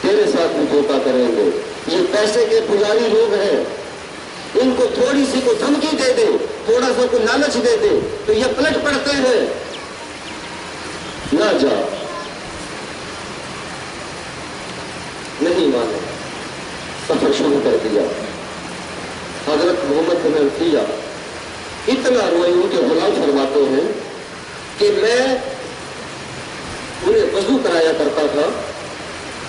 تیرے ساتھ بھی دھوکہ کریں گے. یہ پیسے کے پجاری لوگ ہیں، ان کو تھوڑی سی کو دھمکی دے دے، تھوڑا سا کو لالچ دے دے تو یہ پلٹ پڑتے ہیں. نہ جا، نہیں مانے، سفر شروع کر دیا. حضرت محمد بن حنفیہ اتنا روئے، ان کے غلام فرماتے ہیں کہ میں انہیں وضو کرایا کرتا تھا،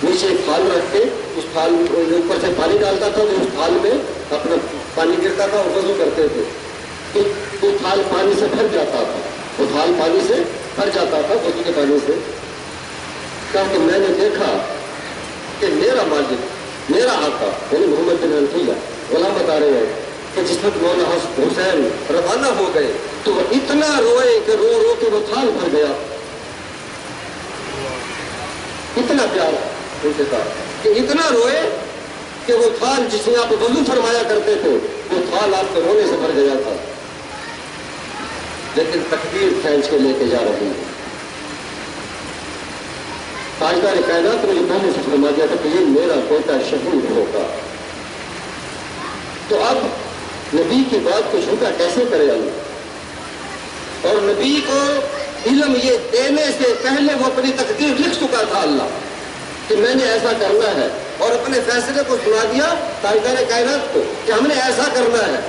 نیچے ایک تھال رکھ کے اس تھال اوپر سے پانی ڈالتا تھا تو اس تھال میں اپنا پانی گرتا تھا اور وضو کرتے تھے. وہ تھال پانی سے بھر جاتا تھا، وہ تھال پانی سے بھر جاتا تھا وضو کے پانی سے. کہا کہ میں نے دیکھا کہ میرا مالک، میرا آقا یعنی محمد بن حنفیہ غلام بتا رہے ہیں کہ جس وقت مولا حسین روانہ ہو گئے تو وہ اتنا روئے کہ رو رو کے وہ تھال بھر گیا. اتنا پیار ان کے ساتھ کہ اتنا روئے کہ وہ تھال جس میں آپ وضو فرمایا کرتے تھے وہ تھال آپ کے رونے سے بھر گیا تھا. لیکن تقدیر کھینچ کے لے کے جا رہی ہے. تاجدار کائنات نے جو پہلے سے فرما دیا تھا کہ یہ میرا بیٹا شہید ہوگا، تو اب نبی کی بات کو جھوٹا کیسے کرے اللہ؟ اور نبی کو علم یہ دینے سے پہلے وہ اپنی تقدیر لکھ چکا تھا اللہ کہ میں نے ایسا کرنا ہے، اور اپنے فیصلے کو سنا دیا تاجدار کائنات کو کہ ہم نے ایسا کرنا ہے.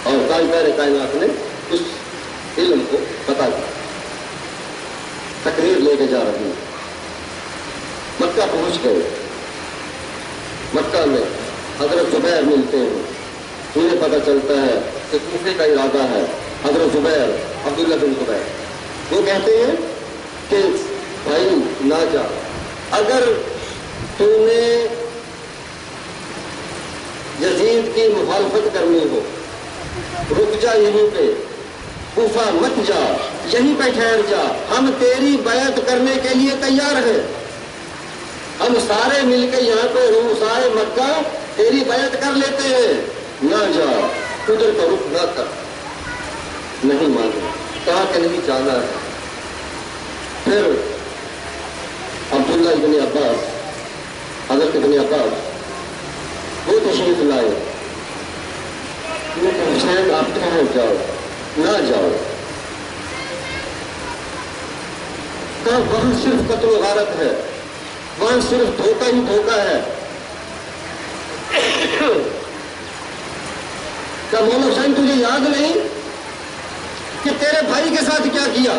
اور تاجدار کائنات نے اس علم کو بتا دیا. تقریر لے کے جا رہی ہے. مکہ پہنچ گئے. مکہ میں حضرت زبیر ملتے ہیں. انہیں پتہ چلتا ہے کہ کوفے کا ارادہ ہے. حضرت زبیر، عبداللہ بن زبیر، وہ کہتے ہیں کہ بھائی نہ جا، اگر تو نے یزید کی مخالفت کرنی ہو رک جا یہیں پہ، کوفہ مت جا، یہیں پہ ٹھہر جا، ہم تیری بیعت کرنے کے لیے تیار ہیں، ہم سارے مل کے یہاں پہ رؤسائے مکہ تیری بیعت کر لیتے ہیں، نہ جا، ادھر کا رخ نہ کر۔ نہیں مانا، کہا کہ نہیں جانا ہے۔ پھر عبداللہ ابن عباس، حضرت ابن عباس وہ تشریف لائے، حسین آپ کہاں جاؤ، نہ جاؤ، کہا وہاں صرف قتل و غارت ہے، وہاں صرف دھوکہ ہی دھوکہ ہے۔ کیا مولا حسین تجھے یاد نہیں کہ تیرے بھائی کے ساتھ کیا کیا؟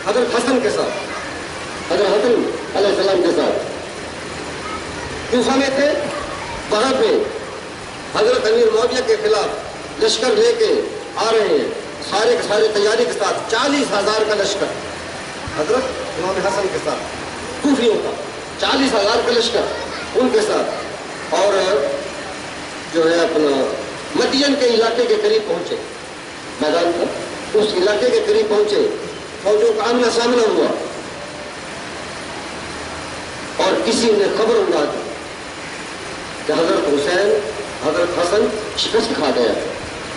حضرت حسن کے ساتھ، حضرت حسن علیہ السلام کے ساتھ کوفہ میں تھے، وہاں پہ حضرت امیر معاویہ کے خلاف لشکر لے کے آ رہے ہیں، سارے کے سارے تیاری کے ساتھ، 40,000 کا لشکر حضرت امام حسن کے ساتھ، کوفیوں کا 40,000 کا لشکر ان کے ساتھ، اور جو ہے اپنا مدین کے علاقے کے قریب پہنچے، میدان کا اس علاقے کے قریب پہنچے، فوجوں کا آمنا سامنا ہوا، اور کسی نے خبر اڑا دی کہ حضرت حسین، حضرت حسن شکست کھا گیا،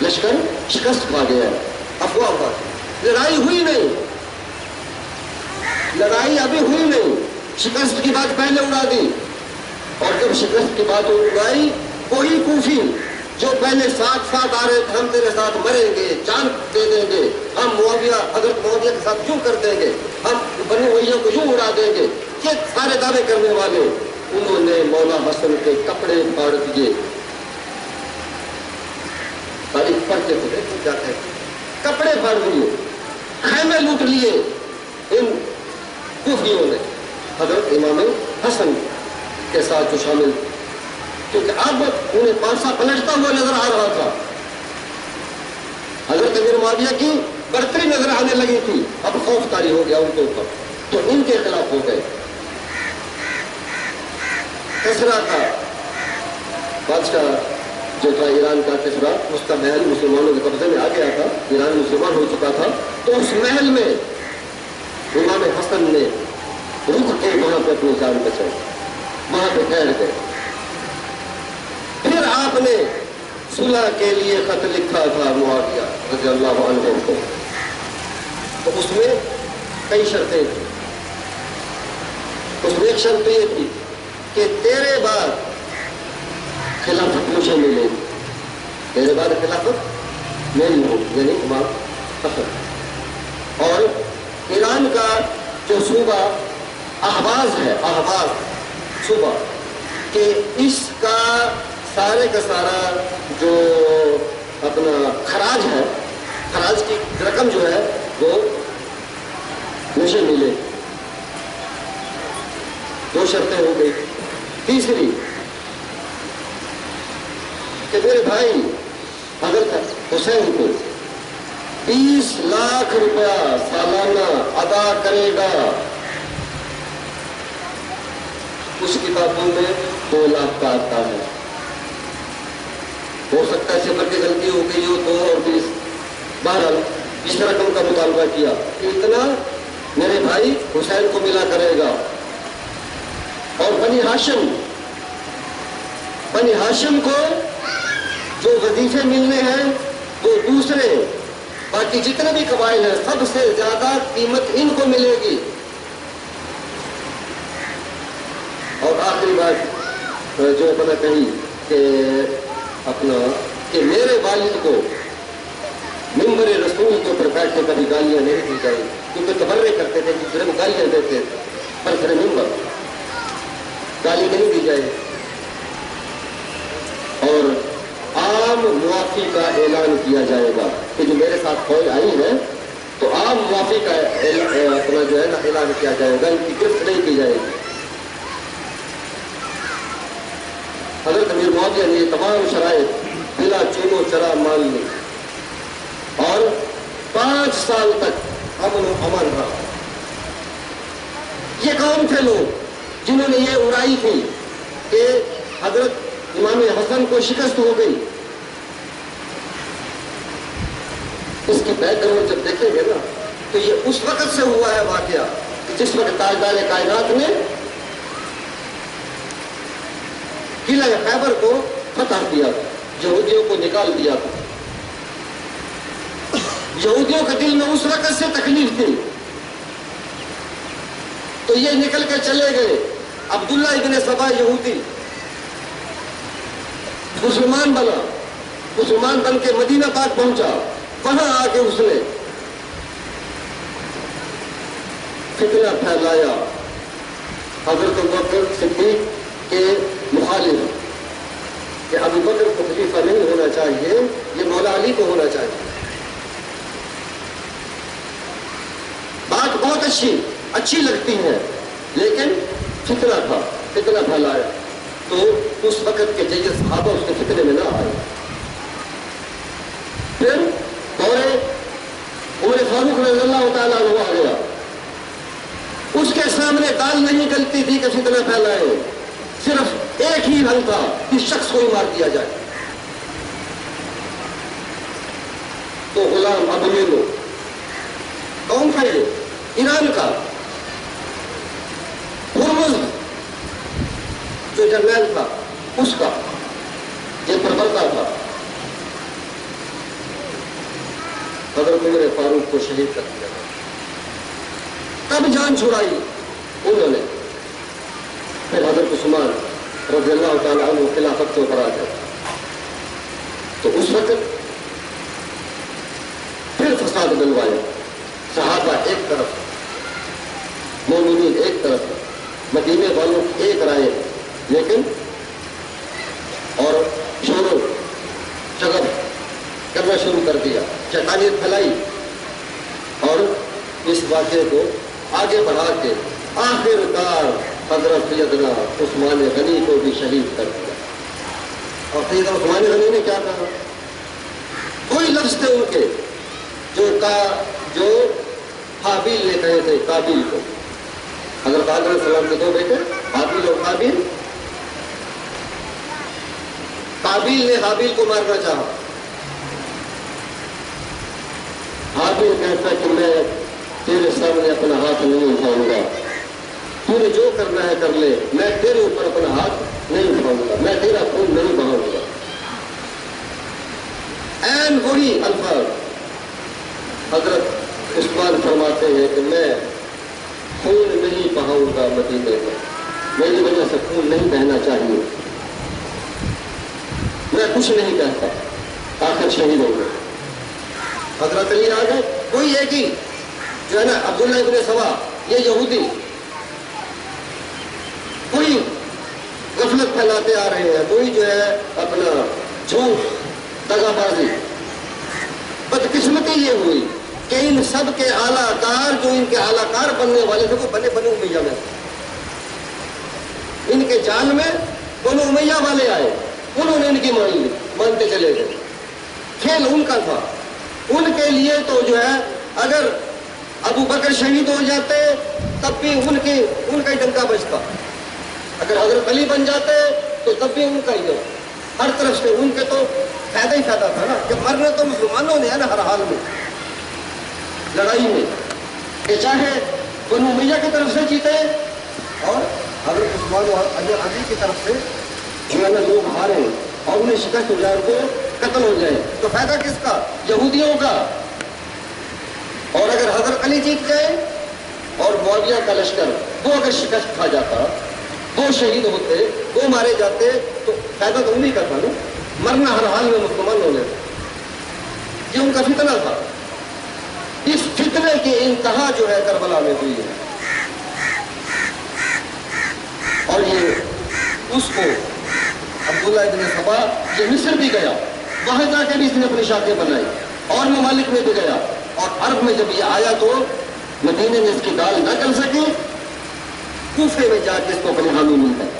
لشکر شکست کھا گیا، افواہ بات، لڑائی ہوئی نہیں، لڑائی ابھی ہوئی نہیں، شکست کی بات پہلے اڑا دی، اور جب شکست کی بات اڑائی، وہی کوفی جو پہلے ساتھ ساتھ آ رہے تھے، ہم تیرے ساتھ مریں گے، جان دے دیں گے، ہم معاویہ حضرت معاویہ کے ساتھ یوں کر دیں گے، ہم بنو امیہ کو یوں اڑا دیں گے، یہ سارے دعوے کرنے والے، انہوں نے مولا حسن کے کپڑے پھاڑ دیے، تاریخ پڑھتے تھے جاتے ہیں، کپڑے پھاڑ دیے، خیمے لوٹ لیے ان کوفیوں نے حضرت امام حسن کے ساتھ جو شامل، کیونکہ اب انہیں پانسا پلٹتا ہوا نظر آ رہا تھا، حضرت امیر معاویہ کی برتری نظر آنے لگی تھی، اب خوف طاری ہو گیا ان کے اوپر، تو ان کے خلاف ہو گئے۔ کسرا کا بادشاہ جو تھا ایران کا کسرا، اس کا محل مسلمانوں کے قبضے میں آ گیا تھا، ایران مسلمان ہو چکا تھا، تو اس محل میں امام حسن نے رک کے وہاں پہ اپنی جان بچائی، وہاں پہ ٹھہر گئے۔ پھر آپ نے صلح کے لیے خط لکھا تھا معاویہ رضی اللہ عنہ کو، تو اس میں کئی شرطیں تھیں، اس میں ایک شرط یہ تھی کہ تیرے بعد خلافت مجھے ملے گی، تیرے بعد خلافت میری ہوگی، یعنی امام حسن، اور ایران کا جو صوبہ احواز ہے، احواز صوبہ، کہ اس کا سارے کا سارا جو اپنا خراج ہے، خراج کی رقم جو ہے وہ مجھے ملے۔ دو شرطیں ہو گئی۔ تیسری کہ میرے بھائی حضرت حسین کو 20 لاکھ روپیہ سالانہ ادا کرے گا، اس کتابوں میں 2 لاکھ کا آتا ہے، ہو سکتا ہے صفر کی غلطی ہو گئی ہو، 2 اور 20، بہرحال اس رقم کا مطالبہ کیا، اتنا میرے بھائی حسین کو ملا کرے گا۔ اور بنی ہاشم کو جو وظیفے ملنے ہیں وہ دوسرے، باقی جتنے بھی قبائل ہیں سب سے زیادہ قیمت ان کو ملے گی۔ اور آخری بات جو اپنا کہی کہ اپنا کہ میرے والد کو ممبر رسول کے اوپر بیٹھ کے کبھی گالیاں نہیں دی جائیں، کیونکہ تبرے کرتے تھے، دوسرے میں گالیاں دیتے تھے، پر پھر ممبر گالی نہیں دی جائے، اور عام معافی کا اعلان کیا جائے گا کہ جو میرے ساتھ فوج آئی ہے تو عام معافی کا اپنا جو ہے نا اعلان کیا جائے گا، ان کی گرفت نہیں کی جائے گی۔ حضرت امیر معاویہ نے یہ تمام شرائط بلا چونو چرا مان لی، اور 5 سال تک امن و امان رہا۔ یہ کون تھے لوگ جنہوں نے یہ اڑائی تھی کہ حضرت امام حسن کو شکست ہو گئی، اس کی بیک گراؤنڈ جب دیکھیں گے نا تو یہ اس وقت سے ہوا ہے واقعہ کہ جس وقت تاجدار کائنات نے قلعہ خیبر کو فتح کیا تھا، یہودیوں کو نکال دیا تھا۔ یہودیوں کے دل میں اس وقت سے تکلیف تھی تو یہ نکل کے چلے گئے۔ عبداللہ ابن سبا یہودی مسلمان بنا، مسلمان بن کے مدینہ پاک پہنچا، وہاں آ کے اس نے فتنہ پھیلایا حضرت ابوبکر صدیق کے مخالف کہ ابو بکر کو خلیفہ نہیں ہونا چاہیے، یہ مولا علی کو ہونا چاہیے۔ بات بہت اچھی لگتی ہے، لیکن فتنہ تھا، فتنہ پھیلایا تو اس وقت کے جیسے صحابہ اس کے فتنے میں نہ آئے۔ پھر عمر فاروق رضی اللہ تعالیٰ عنہ آ گیا، اس کے سامنے دال نہیں گلتی تھی کہ فتنہ پھیلائے، صرف ایک ہی حل تھا کہ شخص کو ہی مار دیا جائے۔ تو غلام ابو لیلو کون تھا؟ یہ ایران کا ہرمز جو جنرل تھا، اس کا یہ پرورتا تھا، حضرت عمر فاروق کو شہید کر دیا۔ تب جان چھڑائی انہوں نے، پھر حضرت عثمان رضی اللہ تعالیٰ عنہ خلافت کے اوپر آ گئے تو اس وقت پھر فساد بلوایا، صحابہ ایک طرف، مومنین ایک طرف، مدینے والوں کی ایک رائے، لیکن اور شور و شغب کرنا شروع کر دیا، شیطانیت پھیلائی اور اس واقعے کو آگے بڑھا کے آخر کار حضرت سیدنا عثمان غنی کو بھی شہید کر دیا۔ اور سیدنا عثمان غنی نے کیا کہا؟ کوئی لفظ تھے ان کے جو حابیل نے کہے تھے قابیل کو، حضرت آدم علیہ السلام کے دو بیٹے حابیل اور قابیل، قابیل نے حابیل کو مارنا چاہا، حابیل کہتا ہے کہ میں تیرے سامنے اپنا ہاتھ نہیں اٹھاؤں گا، تو نے جو کرنا ہے کر لے، میں تیرے اوپر اپنا ہاتھ نہیں اٹھاؤں گا، میں تیرا خون نہیں بہاؤں گا۔ این وہی الفاظ حضرت عثمان فرماتے ہیں کہ میں خون نہیں بہاؤں گا مدینے میں، میری وجہ سے خون نہیں بہنا چاہیے، میں کچھ نہیں کہتا، آخر شہید ہو گئے۔ حضرت علی آ گئے، کوئی ایک ہی جو ہے نا عبداللہ ابن سبا یہ یہودی، کوئی غفلت پھیلاتے آ رہے ہیں، کوئی جو ہے اپنا جھوٹ دغا بازی۔ بدقسمتی یہ ہوئی کہ ان سب کے اعلیٰ کار، جو ان کے اعلیٰ کار بننے والے تھے، وہ بنے امیہ میں، ان کے جان میں بنو امیہ والے آئے، انہوں نے ان کی مان لی، مانتے چلے گئے۔ کھیل ان کا تھا، ان کے لیے تو جو ہے اگر ابو بکر شہید ہو جاتے تب بھی ان کا ہی ڈنکا بجتا، اگر حضرت علی بن جاتے تو تب بھی ان کا ہی، ہر طرف سے ان کے تو فائدہ ہی فائدہ تھا نا، کہ مرنا تو مسلمانوں نے ہے نا ہر حال میں، لڑائی میں، کہ چاہے بنو امیہ کی طرف سے جیتے اور حضرت عثمان اور علی کی طرف سے جو ہے نا لوگ ہارے اور انہیں شکست ہو جائے، وہ قتل ہو جائے، تو فائدہ کس کا؟ یہودیوں کا۔ اور اگر حضرت علی جیت گئے اور معاویہ کا لشکر وہ اگر شکست کھا جاتا، وہ شہید ہوتے، وہ مارے جاتے، تو فائدہ تو انہیں کا تھا نا، مرنا ہر حال میں مسلمانوں نے، یہ ان کا فتنہ تھا۔ اس فتنے کی انتہا جو ہے کربلا میں ہوئی ہے، اور یہ اس کو عبداللہ ابن سبا یہ مصر بھی گیا، وہاں جا کے بھی اس نے اپنی شاخیں بنائی، اور ممالک میں بھی گیا، اور عرب میں جب یہ آیا تو مدینے میں اس کی دال نہ کر سکی، کوفے میں جا کے اس کو اپنے حامی مل گئے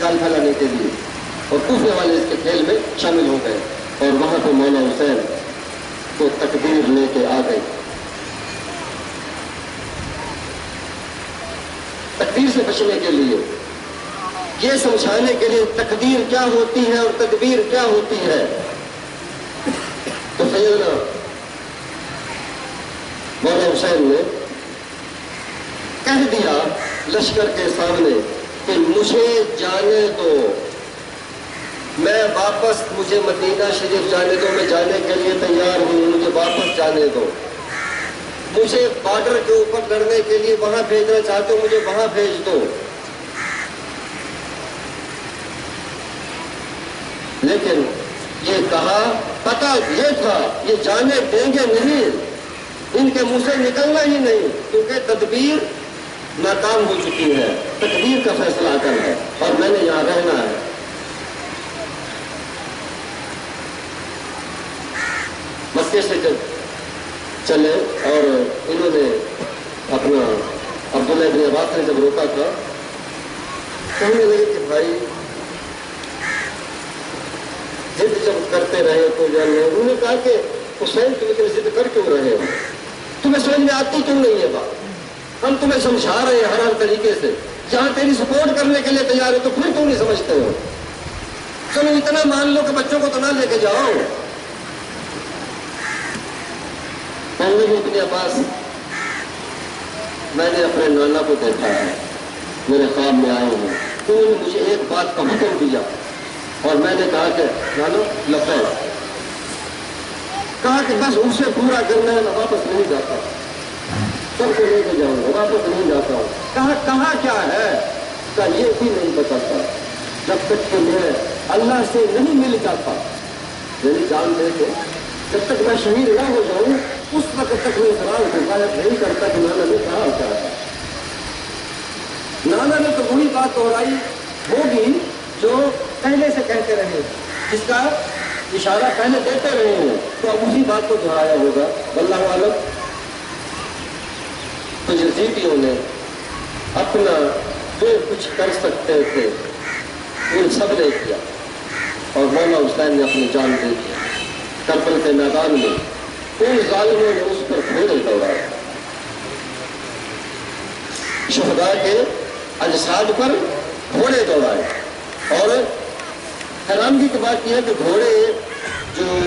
دال پھیلانے کے لیے، اور کوفے والے اس کے کھیل میں شامل ہو گئے، اور وہاں پہ مولا حسین کو تکبیر لے کے آ گئی۔ تقدیر سے بچنے کے لیے، یہ سمجھانے کے لیے تقدیر کیا ہوتی ہے اور تدبیر کیا ہوتی ہے۔ تو سیدنا مولانا حسین نے کہہ دیا لشکر کے سامنے کہ مجھے جانے دو، میں واپس، مجھے مدینہ شریف جانے دو، میں جانے کے لیے تیار ہوں، مجھے واپس جانے دو۔ مجھے بارڈر کے اوپر لڑنے کے لیے وہاں بھیجنا چاہتے ہو، مجھے وہاں بھیج دو۔ لیکن یہ کہا، پتہ یہ تھا یہ جانے دیں گے نہیں، ان کے منہ سے نکلنا ہی نہیں، کیونکہ تدبیر ناکام ہو چکی ہے، تقدیر کا فیصلہ کر ہے اور میں نے یہاں رہنا ہے۔ مکے سے جب چلے اور انہوں نے اپنا عبداللہ بن عباس نے جب روکا تھا، کہنے لگے کہ بھائی ضد جب کرتے رہے تو انہوں نے کہا کہ حسین تم اتنی ضد کر کیوں رہے ہو، تمہیں سمجھ میں آتی کیوں نہیں ہے بات، ہم تمہیں سمجھا رہے ہیں ہر طریقے سے، جہاں تیری سپورٹ کرنے کے لیے تیار ہے تو پھر کیوں نہیں سمجھتے ہو، چلو اتنا مان لو کہ بچوں کو تو نہ لے کے جاؤ۔ کہنے لگے ابن عباس میں نے اپنے نانا کو دیکھا ہے، میرے خواب میں آئے ہیں، انہوں نے مجھے ایک بات کا حکم دیا اور میں نے کہا کہ نانا لبیک، کہا کہ بس اسے پورا کرنا ہے، میں واپس نہیں جاتا، سب کو لے کے جاؤں گا، واپس نہیں جاتا ہوں۔ کہا کیا ہے، کہا یہ بھی نہیں بتاتا جب تک کہ میں اللہ سے نہیں مل جاتا، میری جان دے کے جب تک میں شہید نہ ہو جاؤں اس وقت تک میں سوال حفاظت نہیں کرتا کہ نانا نے کہا کیا ہے۔ نانا نے تو وہی بات دہرائی ہوگی جو پہلے سے کہتے رہے، جس کا اشارہ پہلے دیتے رہے ہیں، تو اب اسی بات کو دہرایا ہوگا، واللہ عالم۔ تو یزیدیوں نے اپنا جو کچھ کر سکتے تھے ان سب نے کیا اور مولانا حسین نے اپنی جان دے دی۔ کربل کے میدان میں ان ظالموں نے اس پر گھوڑے دوڑائے، شہداء کے اجساد پر گھوڑے دوڑائے، اور حیرانگی کی بات یہ ہے کہ گھوڑے جو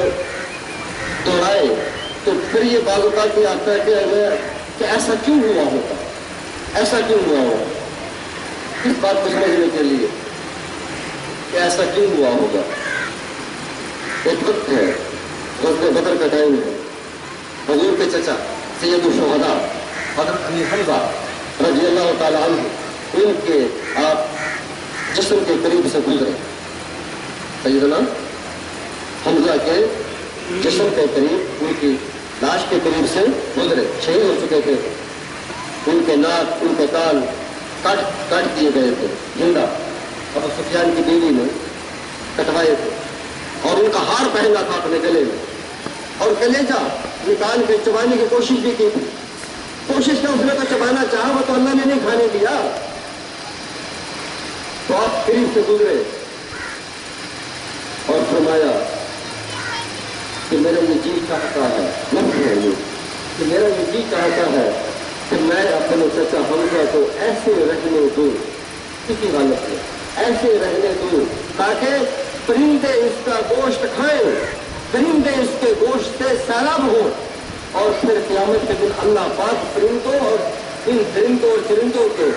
دوڑائے تو پھر یہ بعض اوقات یہ آتا ہے کہ ایسا کیوں ہوا ہوگا، ایسا کیوں ہوا ہوگا، اس بات کو سمجھنے کے لیے کہ ایسا کیوں ہوا ہوگا۔ ایک وقت ہے غزوہ بدر کا ٹائم ہے، حضور کے چچا سید الشہداء حضرت امیر حمزہ رضی اللہ تعالیٰ عنہ ان کے آپ جسم کے قریب سے گزرے، سیدنا حمزہ کے جسم کے قریب، ان کی لاش کے قریب سے گزرے، شہید ہو چکے تھے، ان کے ناک ان کے کان کاٹ دیے گئے تھے زندہ، ابو سفیان کی بیوی نے کٹوائے تھے، اور ان کا ہار پہنا تھا اپنے گلے میں، اور کلیجہ نکال کے چبانے کی کوشش بھی کی تھی، کوشش کیا اس نے تو چبانا چاہا، وہ تو اللہ نے نہیں کھانے دیا، تو آپ قریب سے گزرے اور فرمایا کہ میرا یہ جی چاہتا ہے، کہ میرا یہ جی چاہتا ہے کہ میں اپنے چچا حمزہ کو ایسے رہنے دوں، کسی حالت میں ایسے رہنے دوں تاکہ پرندے اس کا گوشت کھائیں، پرندے اس کے گوشت سے سیراب ہوں، اور پھر قیامت کے دن اللہ پاک پرندوں اور ان درندوں اور چرندوں کے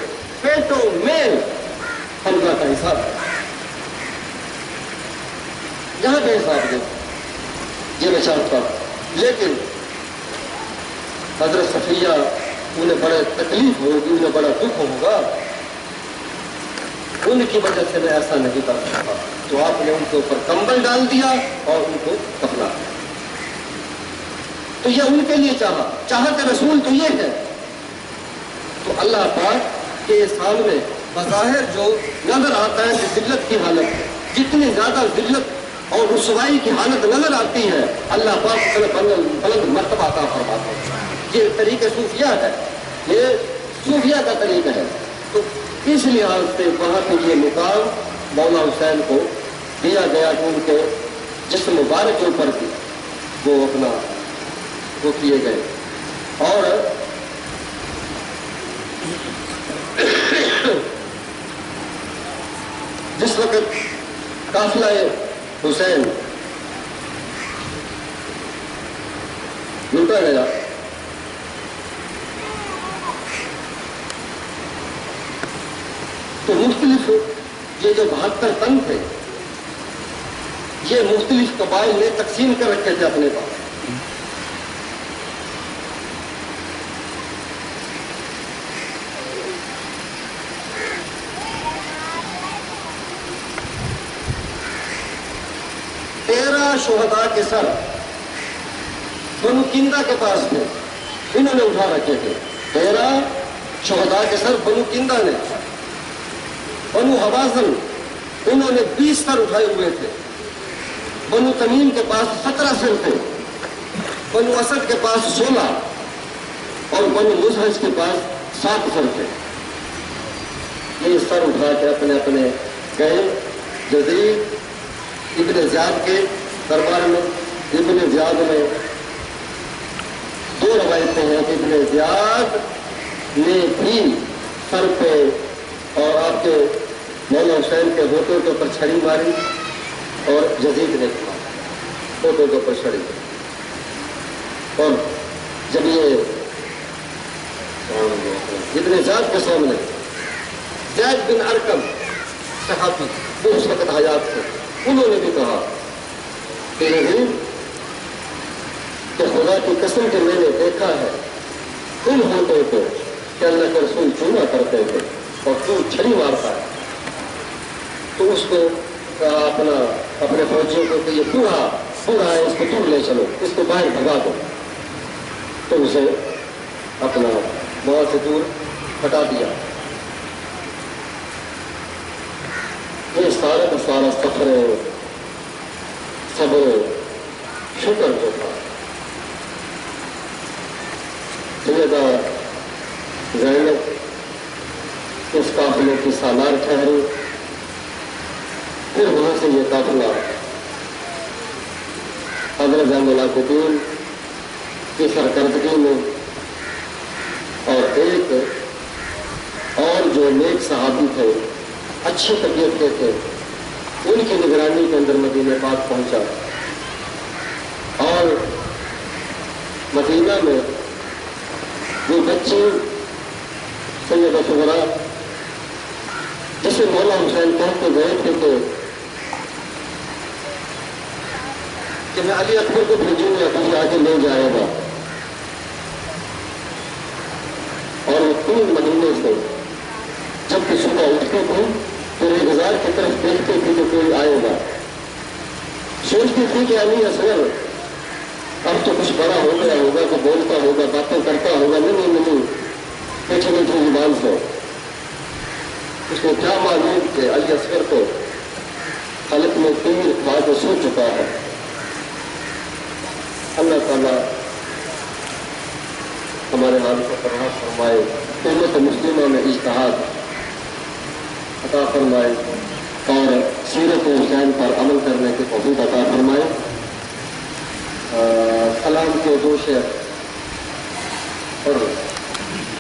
پیٹوں میں حمزہ کا حساب ہے، یہاں پہ حساب دے، یہ میں چاہتا ہوں۔ لیکن حضرت صفیہ انہیں بڑے تکلیف ہوگی، انہیں بڑا دکھ ہوگا، ان کی وجہ سے میں ایسا نہیں کر سکتا، تو آپ نے ان کے اوپر کمبل ڈال دیا اور ان کو کفنا دیا۔ تو یہ ان کے لیے چاہت رسول تو یہ ہے۔ تو اللہ پاک کے سامنے بظاہر جو نظر آتا ہے کہ ذلت کی حالت ہے، جتنی زیادہ ذلت اور رسوائی کی حالت نظر آتی ہے، اللہ پاک بلند مرتبہ عطا فرماتا ہے۔ یہ طریقہ صوفیہ ہے، یہ صوفیہ کا طریقہ ہے۔ تو اس لحاظ سے وہاں پہ یہ مقام مولانا حسین کو دیا گیا کہ ان کے جسم مبارک کے اوپر بھی وہ اپنا وہ کیے گئے، اور جس وقت قافلہ حسین لوٹا گیا تو مختلف یہ جو 72 تن تھے یہ مختلف قبائل نے تقسیم کر رکھے تھے اپنے پاس. شہداء کے سر بنو کندہ کے پاس تھے, انہوں نے اٹھا رکھے تھے. 13 شہداء کے سر بنو کندہ نے. بنو حوازن انہوں نے 20 سر اٹھائے ہوئے تھے. بنو تمیم کے پاس 17 سر تھے. بنو اسد کے پاس 16 اور بنو مزہج کے پاس 7 سر تھے. یہ سر اٹھا کے اپنے اپنے گئے جزیر ابن زیاد کے دربار میں. ابن زیاد میں 2 روایتیں ہیں کہ ابن زیاد نے بھی سر پہ اور آپ کے مولا حسین کے ہوٹوں کے اوپر چھڑی ماری اور یزید نے ہوٹوں کے اوپر چھڑی. اور جب یہ ابن زیاد کے سامنے زید بن ارقم صحابی وہ اس وقت حیات تھے, انہوں نے بھی کہا کہ نہیں کہ خدا کی قسم کہ میں نے دیکھا ہے ان ہوٹوں کو کہ اللہ کے رسول چوما کرتے تھے اور تو چھڑی مارتا ہے. تو اس کو کہا اپنے فوجیوں کو کہ یہ بوڑھا ہے, اس کو دور لے چلو, اس کو باہر بھگا دو. تو اسے اپنا وہاں سے دور ہٹا دیا. یہ سارا کا سارا سفر صبر شکر جو تھا سیدہ زینب اس قافلے کی سالار ٹھہری. پھر وہاں سے یہ قافلہ حضرت زین العابدین کی سرکردگی میں اور ایک اور جو نیک صحابی تھے اچھی طبیعت کے تھے ان کی نگرانی کے اندر مدینہ پاک پہنچا. اور مدینہ میں وہ بچی سیدہ صغرا جسے مولا حسین کہہ کے گئے تھے کہ میں علی اکبر کو بھیجوں گا کہیں آگے لے جائے گا, اور وہ 3 مہینے سے جب کہ صبح اٹھتے تھے تو انتظار کی طرف دیکھتے تھے کہ کوئی آئے گا. سوچتی تھی کہ علی اصغر اب تو کچھ بڑا ہو گیا ہوگا, کہ بولتا ہوگا, باتیں کرتا ہوگا. نہیں پیچھے بیٹھے زبان سے اس کو کیا معلوم کہ علی اصغر تو حلق میں 3 بار سو چکا ہے. اللہ تعالیٰ ہمارے حال کو فرما فرمائے, امت مسلمہ میں اجتہاد عطا فرمائے اور سیرت حسین پر عمل کرنے کی توفیق عطا فرمائے. سلام کے 2 شعر اور